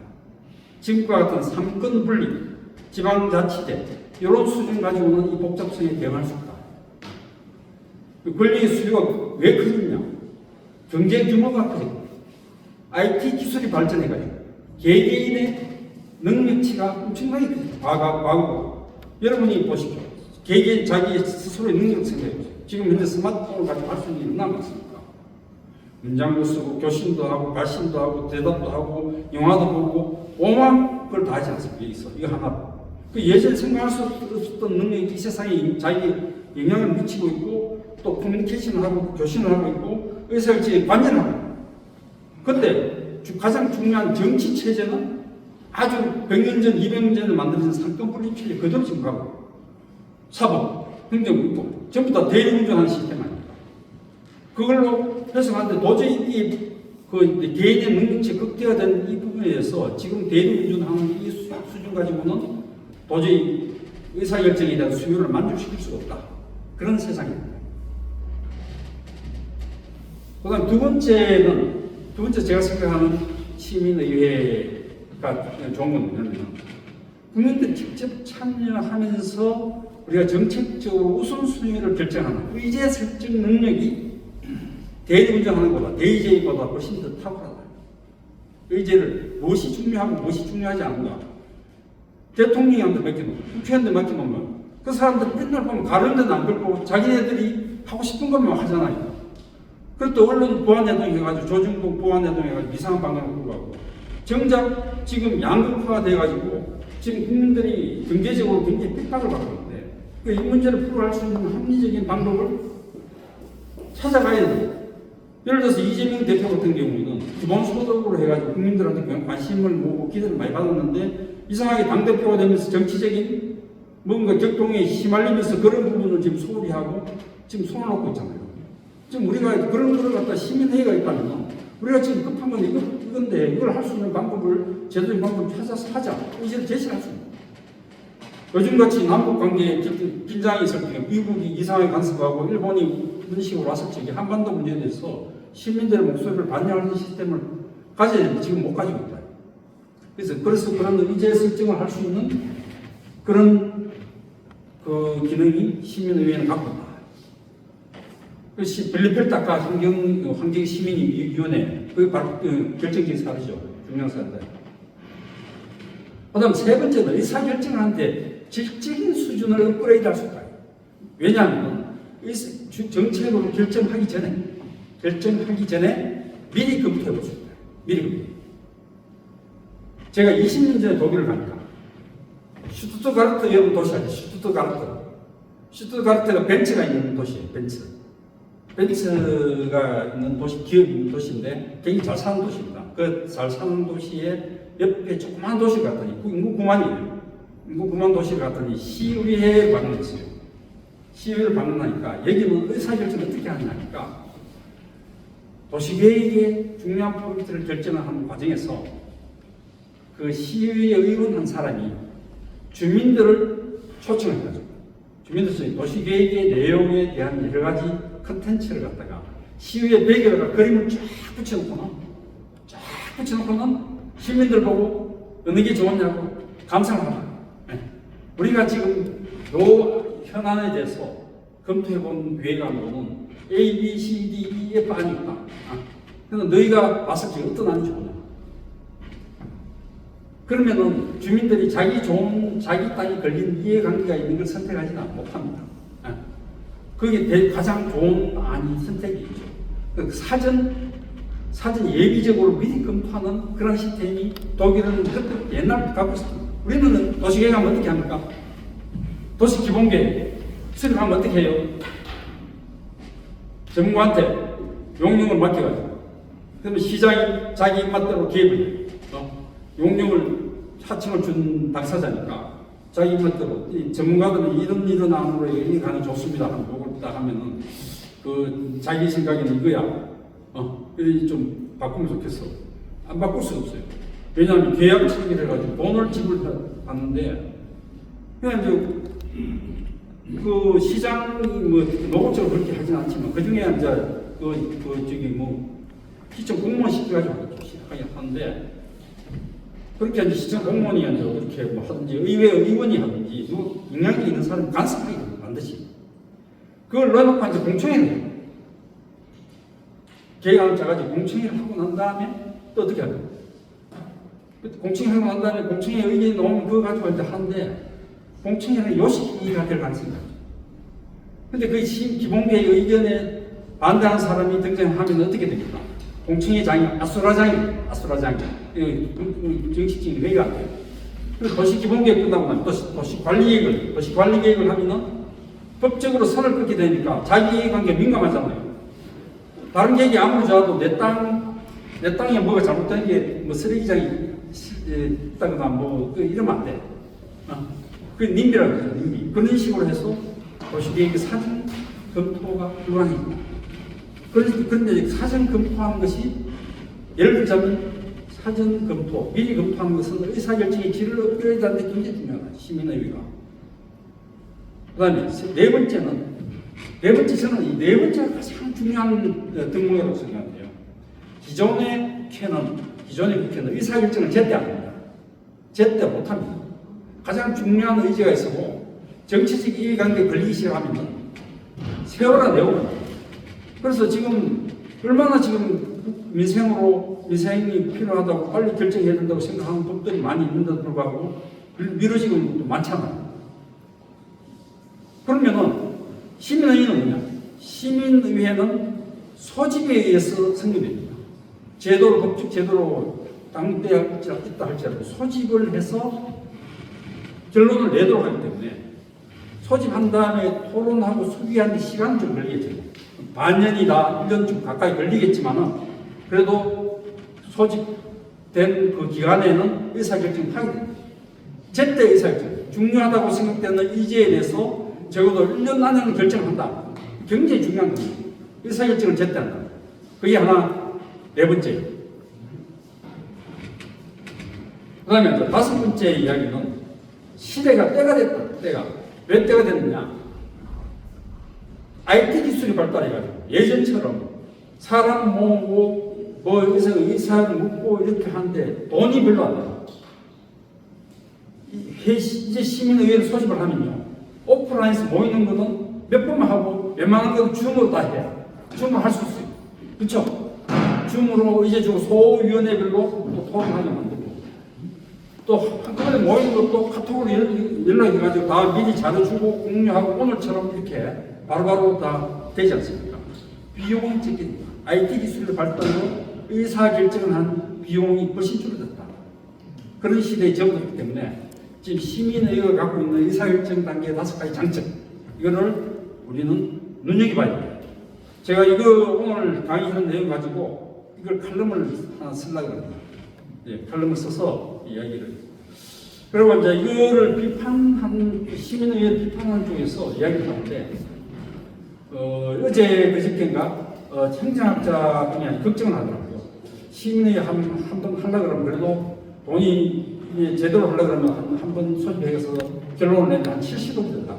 지금과 같은 삼권 분립, 지방자치제 이런 수준 가지고는 이 복잡성에 대응할 수 없다. 권력의 수요가 왜 커졌냐? 경제 규모가 커졌고 IT 기술이 발전해가지고 개개인의 능력치가 엄청나게 커졌다. 과거 여러분이 보십시오. 개개인 자기 스스로의 능력 생각해보세요. 지금 현재 스마트폰을 가지고 할 수 있는 일은 남았습니까? 문장도 쓰고 교신도 하고 발신도 하고 대답도 하고 영화도 보고 오만 걸 다 하지 않습니까? 여기서 이거 하나. 그 예전에 생각할 수 없었던 능력이 이 세상에 자기 영향을 미치고 있고 또 커뮤니케이션을 하고 교신을 하고 있고 의사결정에 관여를 하고 있고. 근데 가장 중요한 정치 체제는 아주 100년 전, 200년 전에 만들어진 상권분립 체제 그대로 지금 가고 있고 사법, 행정부 전부 다 대리운전하는 시스템 아닙니까? 그걸로 해석하는데 도저히 이 개인의 능력치 극대화된 이 부분에 대해서 지금 대리운전하는 이 수준 가지고는 도저히 의사결정에 대한 수요를 만족시킬 수가 없다. 그런 세상입니다. 그 다음 두 번째 제가 생각하는 시민의회가 좋은 건 뭐냐면 국민들이 직접 참여하면서 우리가 정책적으로 우선순위를 결정하는 의제 설정 능력이 대리운전하는 것보다 대의제보다 훨씬 더 탁월하다. 의제를 무엇이 중요하고 무엇이 중요하지 않은가. 대통령한테 맡겨놓고 국회의원한테 맡겨놓으면 그 사람들 맨날 보면 가는 데는 안 걸고 자기네들이 하고 싶은 것만 하잖아요. 그리고 또 언론 보안해동 해가지고 조중동 보안해동 해가지고 이상한 방향으로 끌고 가고 정작 지금 양극화가 돼가지고 지금 국민들이 경제적으로 굉장히 핍박을 받고 있는데 이 문제를 풀어갈 수 있는 합리적인 방법을 찾아가야 돼요. 예를 들어서 이재명 대표 같은 경우는 기본소득으로 해가지고 국민들한테 관심을 모으고 기대를 많이 받았는데 이상하게 당대표가 되면서 정치적인 뭔가 격동에 휘말리면서 그런 부분을 지금 소홀히 하고 지금 손을 놓고 있잖아요. 지금 우리가 그런 거를 갖다 시민회의가 있다면 우리가 지금 급한 건 이건데 이걸 할 수 있는 방법을 제도적인 방법을 찾아서 하자. 의지를 제시할 수 있는. 요즘같이 남북관계에 긴장이 있을 때 미국이 이상하게 간섭하고 일본이 이런 식으로 왔을 적에 한반도 문제에 대해서 시민들의 목소리를 반영하는 시스템을 가져야 되는데 지금 못 가지고 있다. 그래서 그런 의제 설정을 할 수 있는 그런 그 기능이 시민의회는 갖고 있다. 빌리펠타카 환경시민위원회 그게 바로 결정적인 사례죠. 중요한 사례다. 그다음 세 번째는 의사결정을 하는데 질적인 수준을 업그레이드할 수 있다. 왜냐하면 정책으로 결정하기 전에 미리 검토해 볼 수 있다. 미리 검토. 제가 20년 전에 독일을 가니까 슈투트가르트 여러분 도시 아니에요? 슈투트가르트가 벤츠가 있는 도시예요. 벤츠가 있는 도시, 기업이 있는 도시인데 굉장히 잘 사는 도시입니다. 그 잘 사는 도시에 옆에 조그마한 도시를 갔더니 인구 9만이에요. 인구 9만 도시를 갔더니 시의회에 방문했어요. 시의회를 방문하니까 여기는 의사결정을 어떻게 하냐니까 도시계획의 중요한 포인트를 결정하는 과정에서 그 시의회 의원 한 사람이 주민들을 초청한 거죠. 주민들이 도시계획의 내용에 대한 여러 가지 컨텐츠를 갖다가 시의회 베개에다가 그림을 쫙 붙여놓고는 시민들 보고 어느 게 좋았냐고 감상을 하라. 우리가 지금 요 현안에 대해서 검토해본 외관으로는 A, B, C, D, E, F 안이 있다. 그래서 너희가 봤을 때 어떤 안이 좋냐? 그러면은 주민들이 자기 땅이 걸린 이해관계가 있는 걸 선택하지 못합니다. 그게 가장 좋은 안이 선택이죠. 사전 예비적으로 미리 검토하는 그런 시스템이 독일은 옛날부터 갖고 있습니다. 우리는 도시계획하면 어떻게 합니까? 도시 기본계획 수립하면 어떻게 해요? 전문가한테 용역을 맡겨가지고 그러면 시장이 자기 입맛대로 개입을 용역을 하청을 준 당사자니까 자기 입맛대로 전문가들은 이런 안으로 이 가는 좋습니다 하는 요걸 딱 하면은 그 자기 생각에는 이거야. 좀 바꾸면 좋겠어. 안 바꿀 수 없어요. 왜냐하면 계약 체계를 해가지고 돈을 지불하는데 그냥 이제 그 시장이 뭐 노골적으로 그렇게 하진 않지만 그 중에 이제 저기 뭐 시청 공무원 시켜가지고 하는데 그렇게 이제 시청 공무원이 이제 어떻게 뭐 하든지 의회 의원이 하든지 누구 영향이 있는 사람이 간섭하게 반드시 그걸 넣어놓고 이제 공청회를 해요. 계획안을 짜가지고 공청회를 하고 난 다음에 또 어떻게 하죠? 공청회 하고 난 다음에 공청회 의견이 나오면 그거 가지고 이제 하는데 공청회는 요식이가 될 가능성이 있죠. 근데 그 기본계의 의견에 반대하는 사람이 등장하면 어떻게 됩니까? 공청회장이 아수라장이 정식적인 회의가 안 돼요. 그래서 도시기본계획 끝나고 나면 도시관리계획을 하면은 법적으로 선을 끊게 되니까 자기이해관계에 민감하잖아요. 다른 계획이 아무리 좋아도 내 땅에 뭐가 잘못된 게 뭐 쓰레기장이 있다거나 뭐 이러면 안 돼. 그 님비라고 그러죠. 님비. 그런 식으로 해서 도시계획 사전 검토가 불가능합니다. 그런데 사전 검토하는 것이 예를 들자면 사전 검토, 미리 검토하는 것은 의사결정의 질을 업그레이드하는 데 굉장히 중요하다. 시민의회가. 그 다음에 저는 이 네 번째가 가장 중요한 덕목이라고 생각해요. 기존의 국회는 의사결정을 제때 안 합니다. 제때 못합니다. 가장 중요한 의제가 있고 정치적 이해관계에 걸리기 시작하면 세월아 내오라. 그래서 지금 얼마나 지금 민생이 필요하다고 빨리 결정해야 된다고 생각하는 분들이 많이 있는데도 불구하고 미뤄지는 것도 많잖아요. 그러면은 시민의회는 뭐냐? 시민의회는 소집에 의해서 선거됩니다. 법적 제도로 당대가 있다 할지라도 소집을 해서 결론을 내도록 하기 때문에 소집한 다음에 토론하고 수기하는 데 시간은 좀 걸리겠죠. 반년이나 1년쯤 가까이 걸리겠지만은 그래도 소집된 그 기간에는 의사결정을 하게 됩니다. 제때 의사결정, 중요하다고 생각되는 의제에 대해서 적어도 1년 안에는 결정한다. 굉장히 중요한 겁니다. 의사결정을 제때 한다. 그게 하나, 네 번째. 그 다음에 다섯 번째 이야기는 시대가 때가 됐다. 왜 때가 됐느냐? IT 기술이 발달해가지고 예전처럼 사람 모으고 뭐 의사를 묻고 이렇게 하는데 돈이 별로 안 돼요. 이제 시민의회를 소집을 하면요, 오프라인에서 모이는 거는 몇 번만 하고 웬만한 것은 줌으로 다 해요. 줌으로 할 수 있어요. 그렇죠? 줌으로 이제 주고 소위원회별로 또 토론하게 만들고 또 한꺼번에 모이는 것도 카톡으로 연락해가지고 다 미리 자료주고 공유하고 오늘처럼 이렇게 바로바로 다 되지 않습니까? 비용이 적게 IT 기술의 발달로 의사결정을 한 비용이 훨씬 줄어들었다. 그런 시대에 접어들기 때문에 지금 시민의회가 갖고 있는 의사결정 단계의 5가지 장점, 이거를 우리는 눈여겨봐야 돼요. 제가 이거 오늘 강의하는 내용 가지고 이걸 칼럼을 하나 쓰려고 합니다. 예, 칼럼을 써서 이야기를. 그리고 이제 이거를 비판한, 시민의회를 비판하는 쪽에서 이야기를 하는데, 어제 그저께인가 행정학자 분이 걱정을 하더라고요. 시민회의 한번 하려고 그러면 그래도 돈이 제대로 하려고 그러면 한 번 소집해서 결론을 내면 한 70억이 된다.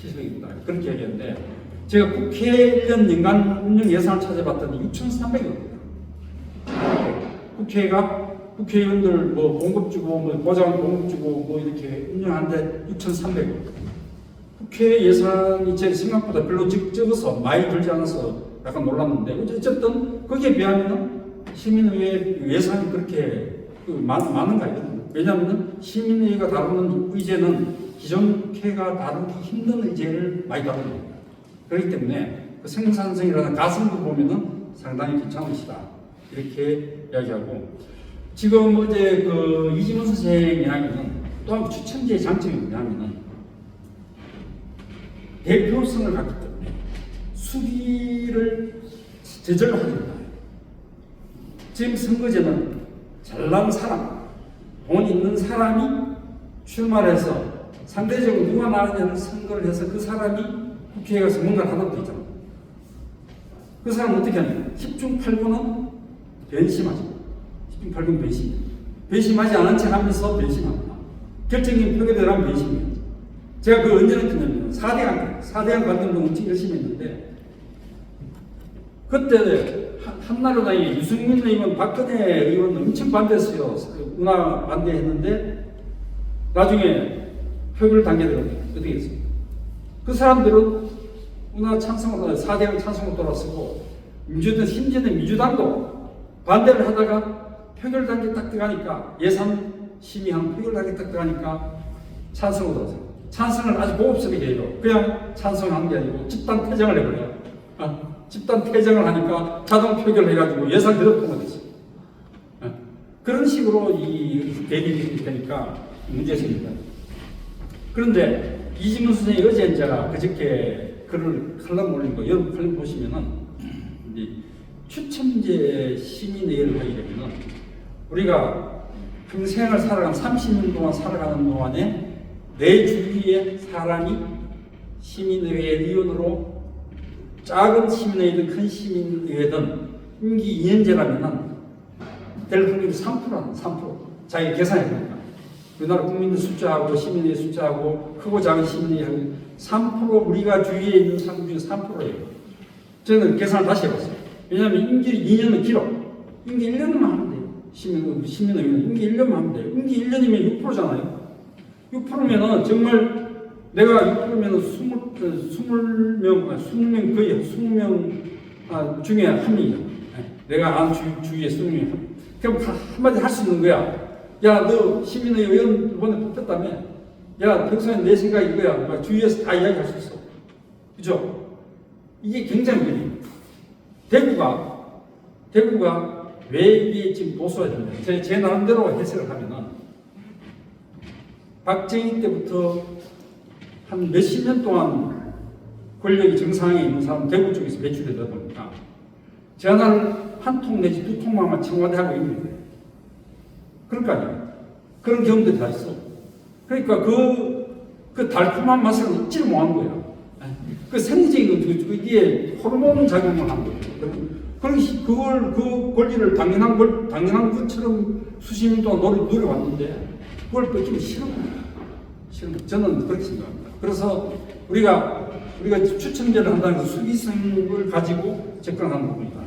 70억입니다. 그렇게 얘기했는데, 제가 국회 1년 연간 운영 예산을 찾아봤더니 6,300억입니다. 국회의원들 뭐 봉급 주고 뭐 보장 봉급 주고 뭐 이렇게 운영하는데 6,300억. 국회 예산이 제 생각보다 별로 적어서 많이 들지 않아서 약간 놀랐는데 어쨌든 거기에 비하면 시민의회 예산이 그렇게 많은가요? 왜냐하면 시민의회가 다루는 의제는 기존 국회가 다루기 힘든 의제를 많이 다룹니다. 그렇기 때문에 그 생산성이라는 가성비 보면은 상당히 괜찮은 것이다. 이렇게 이야기하고, 지금 어제 그 이지문 선생 이야기는 또 한 추천제의 장점이 뭐냐면은 대표성을 갖기 때문에 수비를 제절로 하게 된다. 지금 선거제는 잘난 사람, 돈 있는 사람이 출마를 해서 상대적으로 누가 나느냐는 선거를 해서 그 사람이 국회에 가서 뭔가를 하도록 되어 있잖아. 그렇죠? 중요한 것은 그 사람이 돈 있는 사람이 출마를 해서 상대적으로 누가 나느냐는 선거를 해서 상대적으로 누가 나느냐는 선거를 해서 그 사람이 국회에 가서 뭔가를 하도록 되어 있잖아. 그렇죠? 중요한 것은 그 사람이 그 사람은 어떻게 하냐? 10중 8구는 변심하죠. 10중 8구는 변심. 변심하지 않은 척 하면서 변심합니다. 결정적인 표결이라면 변심이에요. 제가 그걸 언제 느꼈냐면 4대강 관련도 엄청 열심히 했는데 그때 한나라당이 유승민 의원, 박근혜 의원 엄청 반대했어요. 운하 반대했는데 나중에 표결 단계대로 어떻게 했습니까? 그 사람들은 운하 찬성으로 4대강 찬성으로 돌아서고 민주당, 심지어는 민주당도 반대를 하다가 표결 단계 딱 들어가니까 예산 심의한 표결 단계 딱 들어가니까 찬성으로 돌아서요. 찬성을 아주 고급스럽게 해요. 그냥 찬성한 게 아니고 집단 퇴장을 해버려요. 집단 퇴장을 하니까 자동 표결을 해가지고 예산 그대로 통과됐어요. 그런 식으로 이 대립이 되니까 문제가 생깁니다. 그런데 이진문 선생이 어제 이제 그저께 글을 칼럼 올린 거 여러분 칼럼 보시면은 이제 추첨제 시민회의를 하게 되면은 우리가 평생을 살아간 30년 동안 살아가는 동안에 내 주위에 사람이 시민의회 의원으로 작은 시민회의든 큰 시민회의든 임기 2년제라면은 될 확률이 3%는 3%. 자기가 계산해야 됩니다. 우리나라 국민들 숫자하고 시민의 숫자하고 크고 작은 시민의 3% 우리가 주위에 있는 사람 중에 3%예요. 저는 계산을 다시 해봤어요. 왜냐하면 임기 2년은 길어. 임기 1년만 하면 돼요. 시민의회는 임기 1년만 하면 돼요. 임기 1년이면 6%잖아요. 6%면은 정말 내가 6%면은 20명 거의 20명 중에 한 명이죠. 내가 아는 주위에 20명. 그럼 한마디 할 수 있는 거야. 야, 너 시민의 의원 이번에 뽑혔다며? 야, 평소에 내 생각이 이거야. 막 주위에서 다 이야기할 수 있어. 그죠? 이게 굉장히 어려워요. 대구가 왜 이게 지금 보수가 됐냐? 제 나름대로 해석을 하면은 박정희 때부터 한 몇십 년 동안 권력이 정상에 있는 사람 대구 쪽에서 배출되다 보니까 전화를 한 통 내지 두 통만 청와대 하고 있는 거예요. 그러니까요. 그런 경험들이 다 있어. 그러니까 그 달콤한 맛을 잊지를 못하는 거야. 그 생리적인 이게 호르몬 작용을 하는 거예요. 그 권리를 당연한 것처럼 수십 년 동안 노려왔는데 그걸 뺏기면 싫은 거예요. 저는 그렇게 생각합니다. 그래서 우리가 추첨제를 한다는 그 수기성을 가지고 접근하는 부분이다.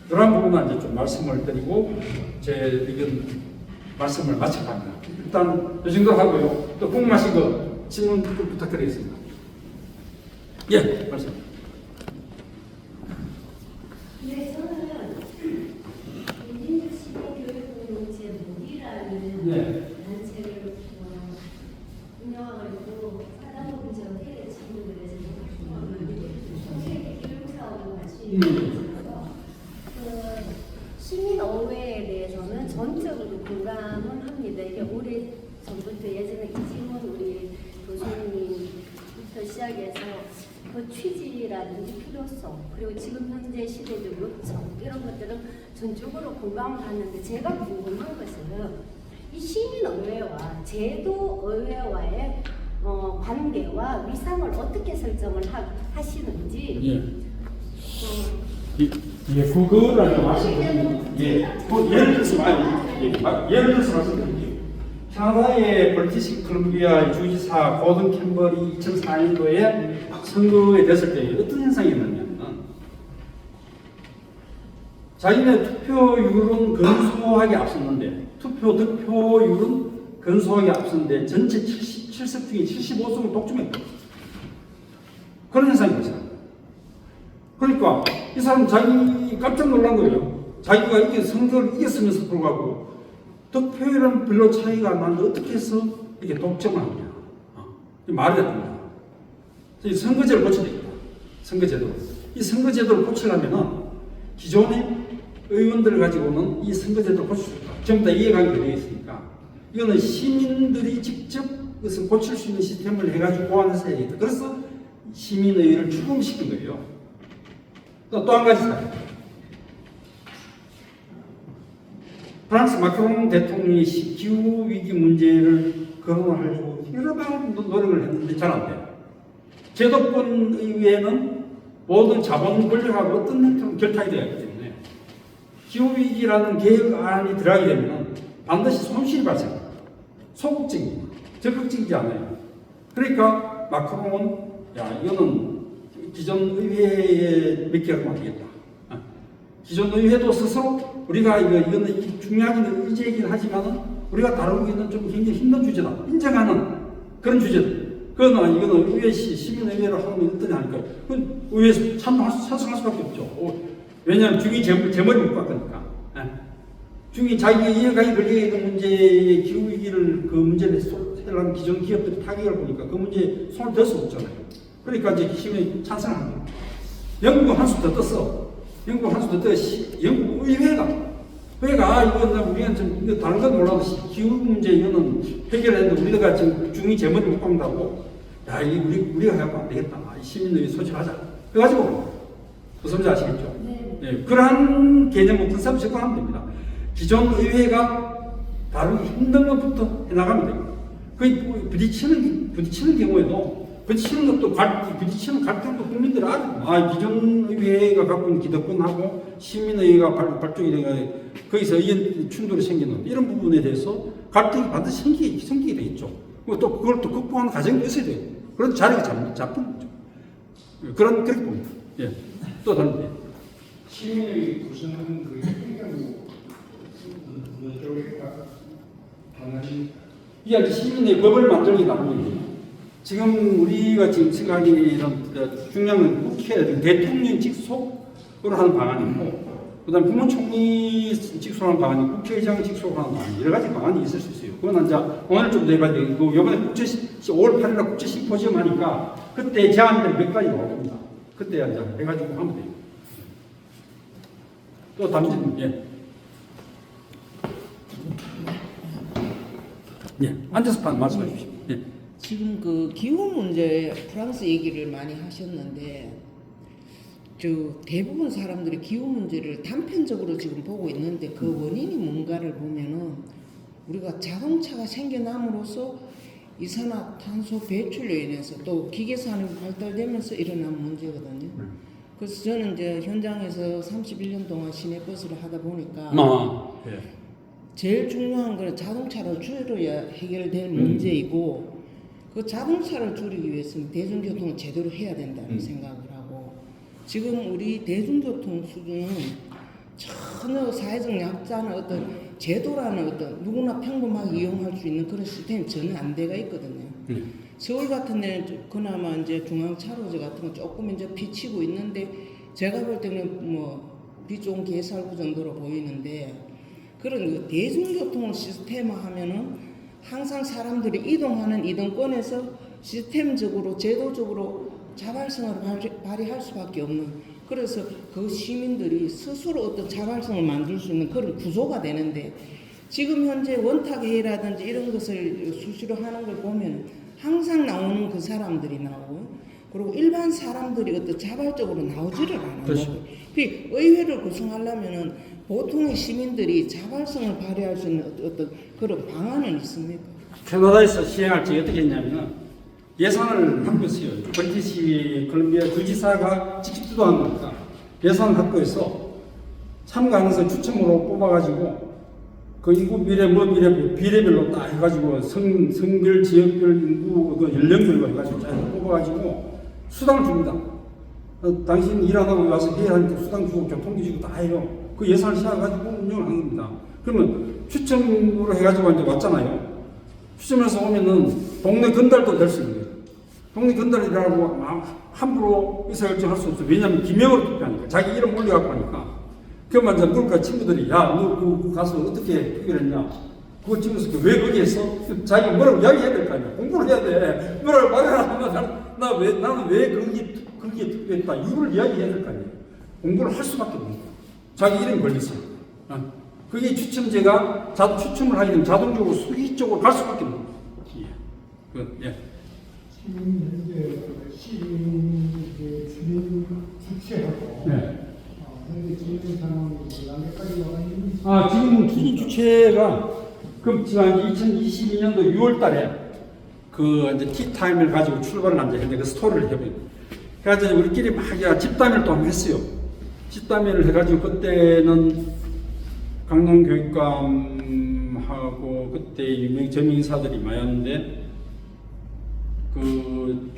그러한 부분은 이제 좀 말씀을 드리고 제 의견 말씀을 마쳐갑니다. 일단 이 정도 하고요. 또 궁금하신 거 질문 부탁드리겠습니다. 예, 말씀. 네, 저는 민주 시민교육공동체 모디라는 네. 단체를 운영하고 있고 사단법 문제와 해외 친구들의 평소에 교육사업을 할 수 있는 곳이고요. 시민의회에 대해서는 전적으로 공감은 합니다. 이게 오래 전부터 예전에 이진문 우리 교수님부터 시작해서 그 취지라든지 필요성 그리고 지금 현재 시대적 요청 이런 것들은 전적으로 공감을 하는데 제가 궁금한 것은 이 시민의회와 제도의회와의 관계와 위상을 어떻게 설정을 하시는지 그거를 말씀드리면 예를 들어서 말씀드릴게요. 캐나다의 브리티시 컬럼비아 주지사 고든 캠벌이 2004년도에 선거에 됐을 때 어떤 현상이 있느냐면 자기네 투표율은 근소하게 앞섰는데 득표율은 근소하게 앞섰는데 전체 77석 중에 75석을 독점했다. 그런 현상이 있어요. 그러니까 이 사람 자기 깜짝 놀란 거예요. 자기가 이게 선거를 이겼으면서 불구하고 득표율은 별로 차이가 안 나는데 어떻게 해서 이게 독점을 하냐. 말이 안 됩니다. 이 선거제를 고쳐야 됩니다. 선거제도. 이 선거제도를 고치려면은 기존의 의원들을 가지고는 이 선거제도를 고칠 수 없다. 전부 다 이해관계가 되어 있으니까 이거는 시민들이 직접 그것을 고칠 수 있는 시스템을 해가지고 보완해서 해야 되겠다. 그래서 시민의회를 출범시킨 거예요. 또 한 가지 사례. 프랑스 마크롱 대통령이 기후 위기 문제를 거론하려고 여러 번 노력을 했는데 잘 안 돼요. 제도권 의회는 모든 자본 권력하고 어떤 형태로 결탁이 되어 있기 때문에 기후위기라는 계획안이 들어가게 되면 반드시 손실이 발생합니다. 소극적입니다. 적극적이지 않아요. 그러니까 마크롱은 야 이거는 기존 의회에 맡겨가면 안 되겠다. 기존 의회도 스스로 우리가 이거는 중요한 의제이긴 하지만은 우리가 다루기는 좀 굉장히 힘든 주제다. 인정하는 그런 주제들. 그거는 이거는 의회 시민의회로 하면 어떠냐 하니까 그 의회에서 찬성할 수밖에 없죠. 왜냐하면 중이 제 머리 못 바꾸니까. 중이 자기 이해관이 걸리게 있는 문제의 기후위기를 그 문제를 해결하는 기존 기업들이 타격을 보니까 그 문제에 손을 댈 수 없잖아요. 그러니까 이제 시민이 찬성을 합니다. 영국은 한수 더 떴어. 영국 한수 더 떠. 영국 의회가 이거 우리가 좀 이거 다른 건 몰라도 기후 문제 이거는 해결했는데 우리가 지금 중이 제 머리 못 박는다고. 야, 이 우리가 해갖고 안 되겠다. 시민들이 소집하자. 그래가지고 무슨 말인지 아시겠죠? 네. 그러한 개념부터 접근하면 됩니다. 기존 의회가 다루기 힘든 것부터 해나가면 됩니다. 그 부딪히는 경우에도 부딪히는 것도 부딪히는 갈등도 국민들이 알고 기존 의회가 갖고 있는 기득권하고 시민의회가 발족이 되가 거기서 의견 충돌이 생기는 이런 부분에 대해서 갈등이 반드시 생기게 되겠죠. 또 그걸 또 극복하는 과정이 있어야 돼요. 그런 자리가 잡힌 거죠. 그렇게 봅니다. 예. 또 다른 데. 시민의 구성은 그 행정부 쪽과 방안이 이게 시민의 법을 만들기 나름입니다. 지금 우리가 지금 생각하기는 중요한 국회 대통령 직속으로 하는 방안이 있고, 그다음 국무총리 직속으로 하는 방안이 국회의장 직속으로 하는 방안이 여러 가지 방안이 있을 수 있어요. 그건 이제 오늘 좀 더 해봐야 되고, 이번에 5월 8일 국제 심포지엄 하니까 그때 제안들 몇 가지 나올 겁니다. 그때 이제 해가지고 하면 돼요. 또 다른 질문, 예. 예, 앉아서 말씀해 주십시오. 예. 지금 그 기후 문제 프랑스 얘기를 많이 하셨는데 대부분 사람들이 기후 문제를 단편적으로 지금 보고 있는데 그 원인이 뭔가를 보면은 우리가 자동차가 생겨남으로써 이산화탄소 배출로 인해서 또 기계산업이 발달되면서 일어난 문제거든요. 그래서 저는 이제 현장에서 31년 동안 시내버스를 하다 보니까 예. 제일 중요한 건 자동차를 줄여야 해결될 문제이고 그 자동차를 줄이기 위해서는 대중교통을 제대로 해야 된다는 생각을 하고 지금 우리 대중교통 수준은 전혀 사회적 약자나 어떤 제도라는 어떤 누구나 평범하게 이용할 수 있는 그런 시스템이 전혀 안 돼가 있거든요. 서울 같은 데는 그나마 이제 중앙차로제 같은 거 조금 이제 비치고 있는데 제가 볼 때는 뭐 비좁은 개살구 정도로 보이는데 그런 그 대중교통을 시스템화하면은 항상 사람들이 이동하는 이동권에서 시스템적으로 제도적으로 자발성을 발휘할 수밖에 없는 그래서 그 시민들이 스스로 어떤 자발성을 만들 수 있는 그런 구조가 되는데 지금 현재 원탁회의라든지 이런 것을 수시로 하는 걸 보면 항상 나오는 그 사람들이 나오고 그리고 일반 사람들이 어떤 자발적으로 나오지를 않아요. 그렇죠. 의회를 구성하려면은 보통의 시민들이 자발성을 발휘할 수 있는 어떤 그런 방안은 있습니까? 캐나다에서 시행할 때 어떻게 했냐면 예산을 확보했어요. 브리티시 컬럼비아 주지사가 직접 주도한 거니까 예산을 확보해서 참가하면서 추첨으로 뽑아가지고 그 인구 비례별로 딱 해가지고 성별, 지역별, 인구, 그 연령별로 해가지고 잘 뽑아가지고 수당을 줍니다. 당신 일 안 하고 와서 회의하니까 수당 주고 교통비 주고 다 해요. 그 예산을 씌워가지고 운영을 하는 겁니다. 그러면 추첨으로 해가지고 이제 왔잖아요. 추첨해서 오면은 동네 건달도 될 수 있는 거예요. 동네 건달이라고 함부로 의사결정할 수 없어요. 왜냐하면 기명으로 투표하니까. 자기 이름 올려갖고 하니까. 그러면 이제 물가 친구들이 야, 너 가서 어떻게 투표를 했냐. 그거 찍어서 왜 거기 했어? 자기가 뭐라고 이야기해야 될 거 아니야. 공부를 해야 돼. 뭐라고 말을 하면 나는 왜 거기에 투표했다. 이유를 이야기해야 될 거 아니에요. 공부를 할 수밖에 없는 거예요. 자기 이름이 걸렸어요. 그게 추첨제가 추첨을 하게 되면 자동적으로 수기 쪽으로 갈 수밖에 없는 거예요. 예. 지금 현재 시민 주민 주체하고 현재 진행 상황이 남에까지 와가 있는지 지금은 기준 주체가 그럼 지난 2022년도 6월달에 그 이제 티타임을 가지고 출발을 이제 했는데 그 스토리를 해보니 그래가지고 우리끼리 막 집단위를 또 한번 했어요. 집단위를 해가지고 그때는 강남교육감하고 그때 유명 전 인사들이 많았는데 뭐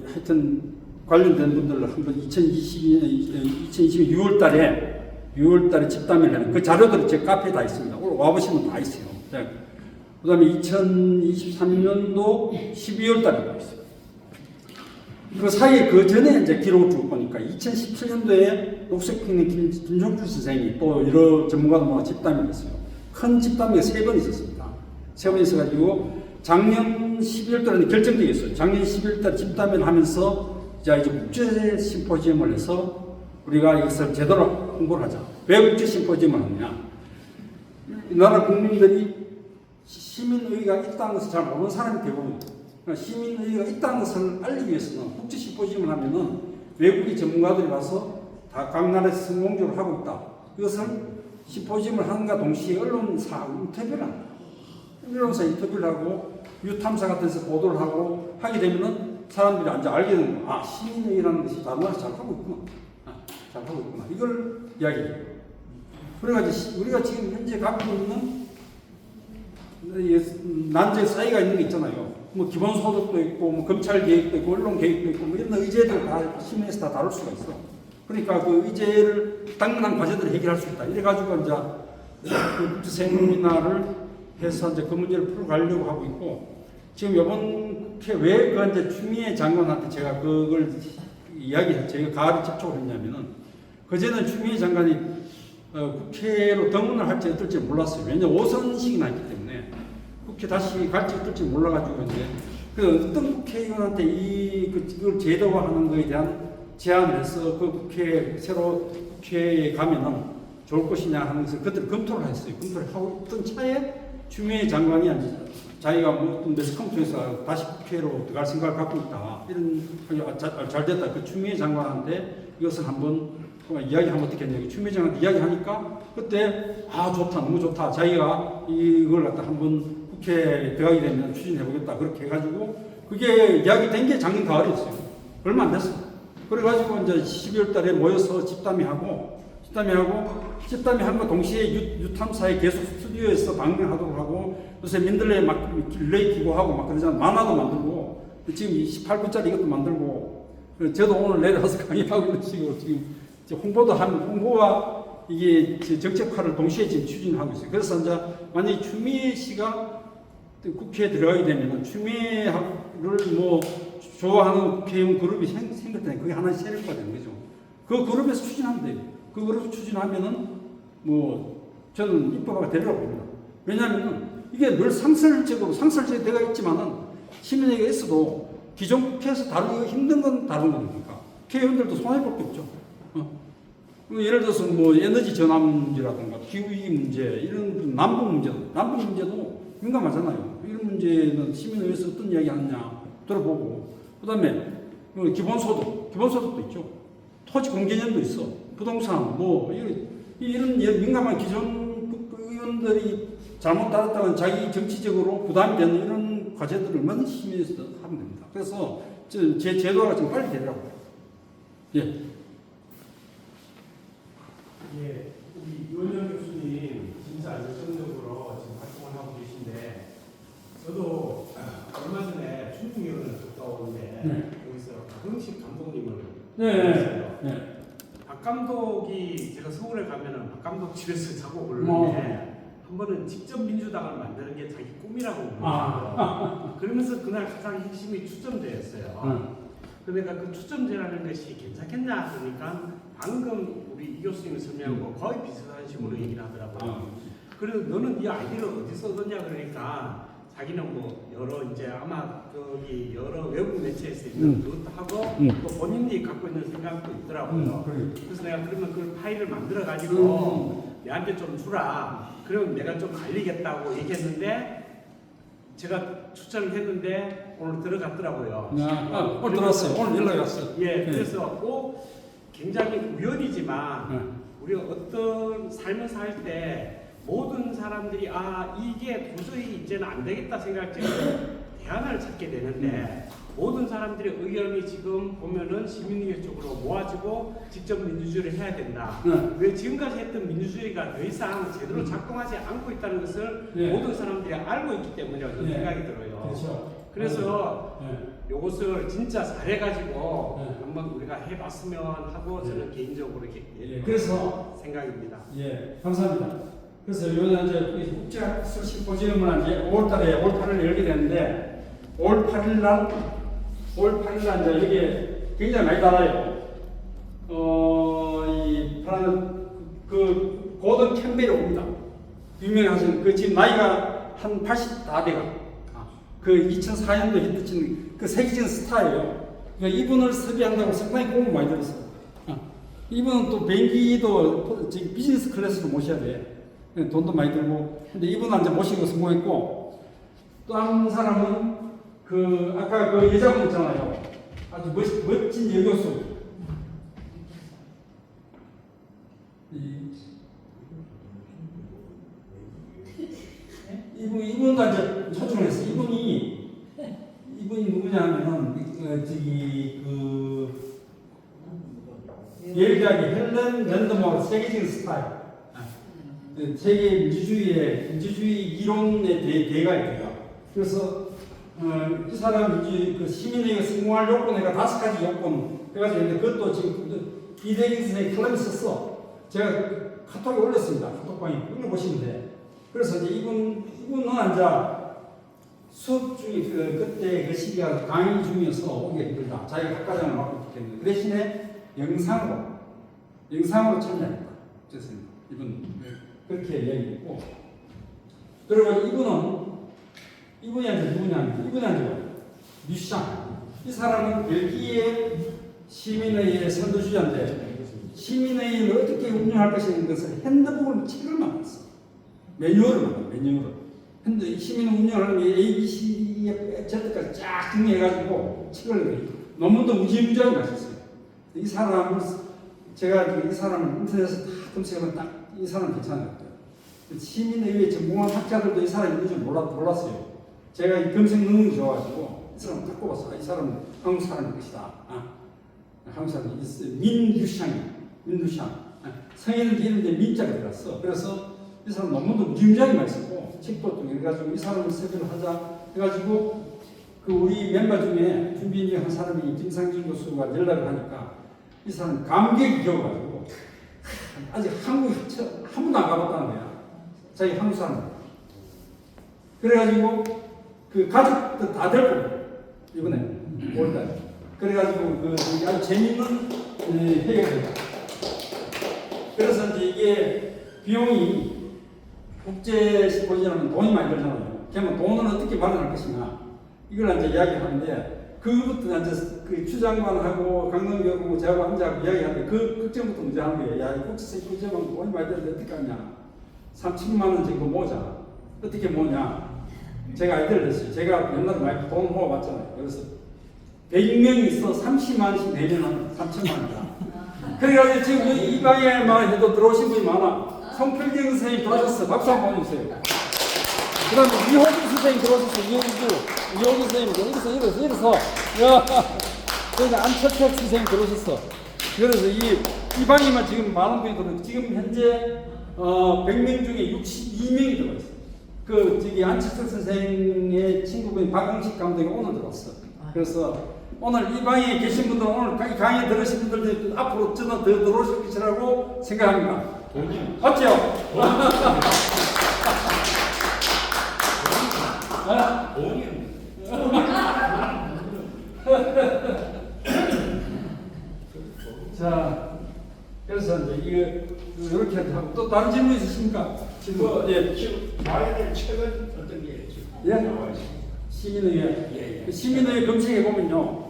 하여튼 관련된 분들을 한번 2020년 6월달에 집단위를 하는 그 자료들이 제 카페에 다 있습니다. 오늘 와보시면 다 있어요. 그 다음에 2023년도 12월달에 있어요. 그 사이에 그 전에 이제 기록을 쭉 보니까 2017년도에 녹색평등 김종주 선생이 또 여러 전문가들과 집단위를 했어요. 큰 집단위가 3번 있었습니다. 3번 있어가지고 작년 12월달에 결정되었어요. 작년 12월달 집단위를 하면서 이제 국제 심포지엄을 해서 우리가 이것을 제대로 홍보를 하자. 왜 국제 심포지엄을 하느냐? 이 나라 국민들이 시민의회가 있다는 것을 잘 모르는 사람이 대부분. 그러니까 시민의회가 있다는 것을 알리기 위해서는 국제 심포지엄을 하면은 외국의 전문가들이 와서 다 각 나라에서 성공적으로 하고 있다. 이것을 심포지엄을 하는가 동시에 언론사하고 인터뷰를 합니다. 언론사 인터뷰를 하고 유탐사 같은 데서 보도를 하고 하게 되면은 사람들이 이제 알게 되는 거야. 아, 시민의회라는 것이 다른 나라에서 잘 하고 있구나. 잘 하고 있구나. 이걸 이야기해요. 그래가지고 우리가 지금 현재 갖고 있는 난제 사이가 있는 게 있잖아요. 뭐 기본소득도 있고, 뭐 검찰 개혁도 있고, 언론 개혁도 있고, 뭐 이런 의제들 다 시민에서 다 다룰 수가 있어. 그러니까 그 의제를 당면한 과제들을 해결할 수 있다. 이래가지고 이제 그 국제세금이나를 해서 이제 그 문제를 풀어가려고 하고 있고, 지금 이번 왜 그 이제 추미애 장관한테 제가 그걸 제가 가을에 접촉을 했냐면은, 그제는 추미애 장관이 국회로 등원을 할지 어떨지 몰랐어요. 왜냐면 5선식이 났기 때문에 국회 다시 갈지 어떨지 몰라가지고 이제 그 어떤 국회의원한테 그걸 제도화하는 것에 대한 제안을 해서 그 국회에 가면은 좋을 것이냐 하는 것을 그들 검토를 했어요. 검토를 하고 있던 차에 추미애 장관이 자기가 뭐 어떤 매스컴투에서 다시 국회로 들어갈 생각을 갖고 있다. 이런 잘 됐다. 그 추미애 장관한테 이것을 한번 이야기하면 어떻겠냐. 추미애 장관한테 이야기하니까 그때 좋다, 너무 좋다. 자기가 이걸 갖다 한번 국회에 들어가게 되면 추진해보겠다. 그렇게 해가지고 그게 이야기된 게 작년 가을이었어요. 얼마 안 됐어요. 그래가지고 이제 12월 달에 모여서 집담회하고 집담회한과 동시에 유탐사에 계속 스튜디오에서 방송하도록 하고 요새 민들레 막 릴레이 기고하고 막 그러잖아요. 만화도 만들고 지금 28분짜리 이것도 만들고 저도 오늘 내려와서 강의하고 이런 식으로 지금 홍보와 이게 정책화를 동시에 지금 추진하고 있어요. 그래서 이제 만약에 추미애 씨가 국회에 들어가게 되면 추미애를 뭐 좋아하는 국회의원 그룹이 생겼다니 그게 하나의 세력화 되는 거죠. 그 그룹에서 추진하면 돼요. 그 그룹에서 추진하면은 뭐 저는 입법화가 되리라고 봅니다. 왜냐하면 이게 늘 상설제가 있지만은 시민에게 있어도 기존 국회에서 다루기 힘든 건 다른 거니까 국회의원들도 손해볼 게 없죠. 예를 들어서 뭐 에너지 전환 문제라든가 기후위기 문제 이런 남북 문제도 민감하잖아요. 이런 문제는 시민의회에서 어떤 이야기 하느냐 들어보고 그다음에 기본소득도 있죠. 토지 공개념도 있어. 부동산 뭐 이런 민감한 기존 의원들이 잘못 따랐다면 자기 정치적으로 부담이 되는 이런 과제들을 얼마든지 시민에서 하면 됩니다. 그래서 제 제도가 좀 빨리 되더라고요. 예. 예, 우리 유원영 교수님 진짜 열정적으로 지금 활동을 하고 계신데 저도 얼마 전에 충북여론을 갔다 오는데 여기서 박흥식 감독님을 봤어요. 박 감독이 제가 서울에 가면은 박 감독 집에서 자고 그러는데 한 번은 직접 민주당을 만드는 게 자기 꿈이라고 그러더라고요. 그러면서 그날 가장 핵심이 추점제였어요. 그러니까 그 추점제라는 것이 괜찮겠냐 그러니까 방금 우리 이 교수님이 설명한 거 거의 비슷한 식으로 얘기를 하더라고요. 그래서 너는 이 아이디어를 어디서 얻었냐 그러니까 자기는 뭐 여러 이제 아마 저기 여러 외국 매체에서 있는 그것도 하고 또 본인이 갖고 있는 생각도 있더라고요. 그래서 내가 그러면 그 파일을 만들어 가지고 내한테 좀 주라. 그러면 내가 좀 알리겠다고 얘기했는데 제가 추천을 했는데 오늘 들어갔더라고요. 오늘 들어왔어요. 오늘 연락이 왔어요. 예, 그래서 굉장히 우연이지만 우리가 어떤 삶을 살 때 모든 사람들이 이게 도저히 이제는 안 되겠다 생각할 때 대안을 찾게 되는데 모든 사람들의 의견이 지금 보면은 시민의회 쪽으로 모아지고 직접 민주주의를 해야 된다. 왜 지금까지 했던 민주주의가 더 이상 제대로 작동하지 않고 있다는 것을 모든 사람들이 알고 있기 때문이라고 저는 생각이 들어요. 그렇죠. 그래서 이것을 진짜 잘해가지고 한번 우리가 해봤으면 하고 저는 개인적으로 그래서 생각입니다. 예, 감사합니다. 그래서 요즘 이제 국제학술 심포지엄을 이제 5월달에 8일 열게 되는데 5월 8일 날 이제 여기에 굉장히 많이 달아요. 이 프랑스 그 고든 캠벨이 옵니다. 유명하신 그 지금 나이가 한 80 다 돼가. 그 2004년도 히트친 그 세계적인 스타예요. 그러니까 이분을 섭외한다고 상당히 공을 많이 들었어요. 이분은 또 비행기도 지금 비즈니스 클래스로 모셔야 돼. 돈도 많이 들고. 근데 이분은 이제 모시고 성공했고, 또 한 사람은 그 아까 그 여자분 있잖아요. 아주 멋진 여교수. 이분도 이제 초청을 했어요. 이분이 누구냐면은 저기 그 예를 대하게 헬렌 랜드머 세계적인 스타일. 세계 민주주의 이론의 대가예요. 그래서 이 사람이 그 시민에게 성공할 요건에가 5가지 요건 해가지고 있는데 그것도 지금 이대기선에 클럽에 썼어. 제가 카톡에 올렸습니다. 카톡방에 읽어보시면 돼. 그래서 이제 이분은 이제 수업 중에 그때 그 시기가 강의 중에서 오기 힘들다. 자기가 학과장을 맡고 있기 때문에 그 대신에 영상으로 참여했다. 그래서 이분 그렇게 이야기했고, 그리고 이분이 이제 누구냐면 이분이 뮤샹. 이 사람은 벨기에 시민회의 선두주자인데 시민회의를 어떻게 운영할 것이라는 것을 핸드북을 책을 만들었어. 매뉴얼을 만들어. 근데 시민 운영하려면 A, B, C, D, F, Z까지 쫙 정리해가지고 책을 내요. 논문도 무지무지하게 맛있어요. 이 사람을 제가 이 사람을 인터넷에서 다 검색하면 딱 이 사람 괜찮아요. 시민의회 전공한 학자들도 이 사람이 있는 줄 몰랐어요. 제가 이 검색 능력이 좋아가지고 이 사람을 딱 뽑았어. 이 사람은 한국 사람일 것이다. 한국 사람이 민유샹. 성인은 이름인데 민자가 들어갔어. 그래서 이 사람 논문도 무지무지하게 많이 쓰고 책도 또 해가지고 이 사람을 섭외를 하자 해가지고 그 우리 멤버 중에 준비인지 한 사람이 김상진 교수가 연락을 하니까 이 사람 감격이 겨워가지고 아직 한국에 한 번도 안 가봤다는 거야. 자기 한국 사람. 그래가지고 그 가족들 다 데리고 이번에 올달. 그래가지고 그 아주 재밌는 회의가 됐다. 그래서 이제 이게 비용이 국제 심포지엄은 돈이 많이 들잖아요. 그러면 돈을 어떻게 마련할 것이냐 이걸 이제 이야기하는데 그부터 이제 그 추장관하고 강릉교하고 저하고 앉아서 이야기하는데 그 걱정부터 먼저 하는 거예요. 야, 국제 심포지엄은 돈이 많이 드는데 어떻게 하냐? 3천만 원 정도 모자. 어떻게 모냐? 제가 아이디어를 냈어요. 제가 옛날에 많이 돈 모아봤잖아요. 그래서 100명이 있어 30만 원씩 내면 3천만 원이다. 그래가지고 지금 이 방에만 해도 들어오신 분이 많아. 송필경 선생님 들어오셨어. 박수 한번 보내주세요. 그 다음에 이호준 선생님 들어오셨어. 이호준 선생님 이래서 그러니까 안철택 선생님 들어오셨어. 그래서 이 방에만 지금 많은 분이 들어오고 지금 현재 100명 중에 62명이 들어있어. 그 저기 안철택 선생의 친구분 박영식 감독이 오늘 들어왔어. 그래서 오늘 이 방에 계신 분들 오늘 강의 들으신 분들 앞으로 저는 더 들어오실 것이라고 생각합니다. 맞죠? 자, 그래서 이제 이거 이렇게 하고 또 다른 질문 있으십니까? 질문. 예. 나와야 될 책은 어떤 게 있죠? 예. 시민의회. 시민의회 검색해 보면요.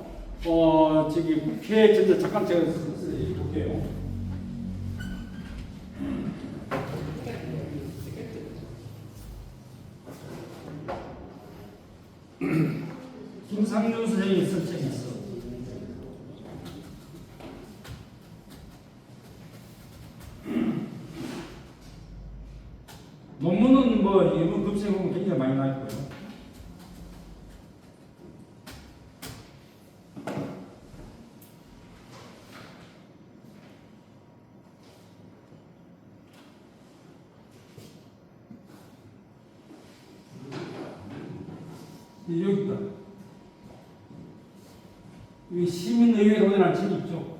저기 국회 전자 잠깐 제가 볼게요. 김상준 선생님이 쓴 책이 있어. 논문은 뭐 이번 검색해보면 굉장히 많이 나있고요. 여기다. 이 시민의회론이라는 책이 있죠.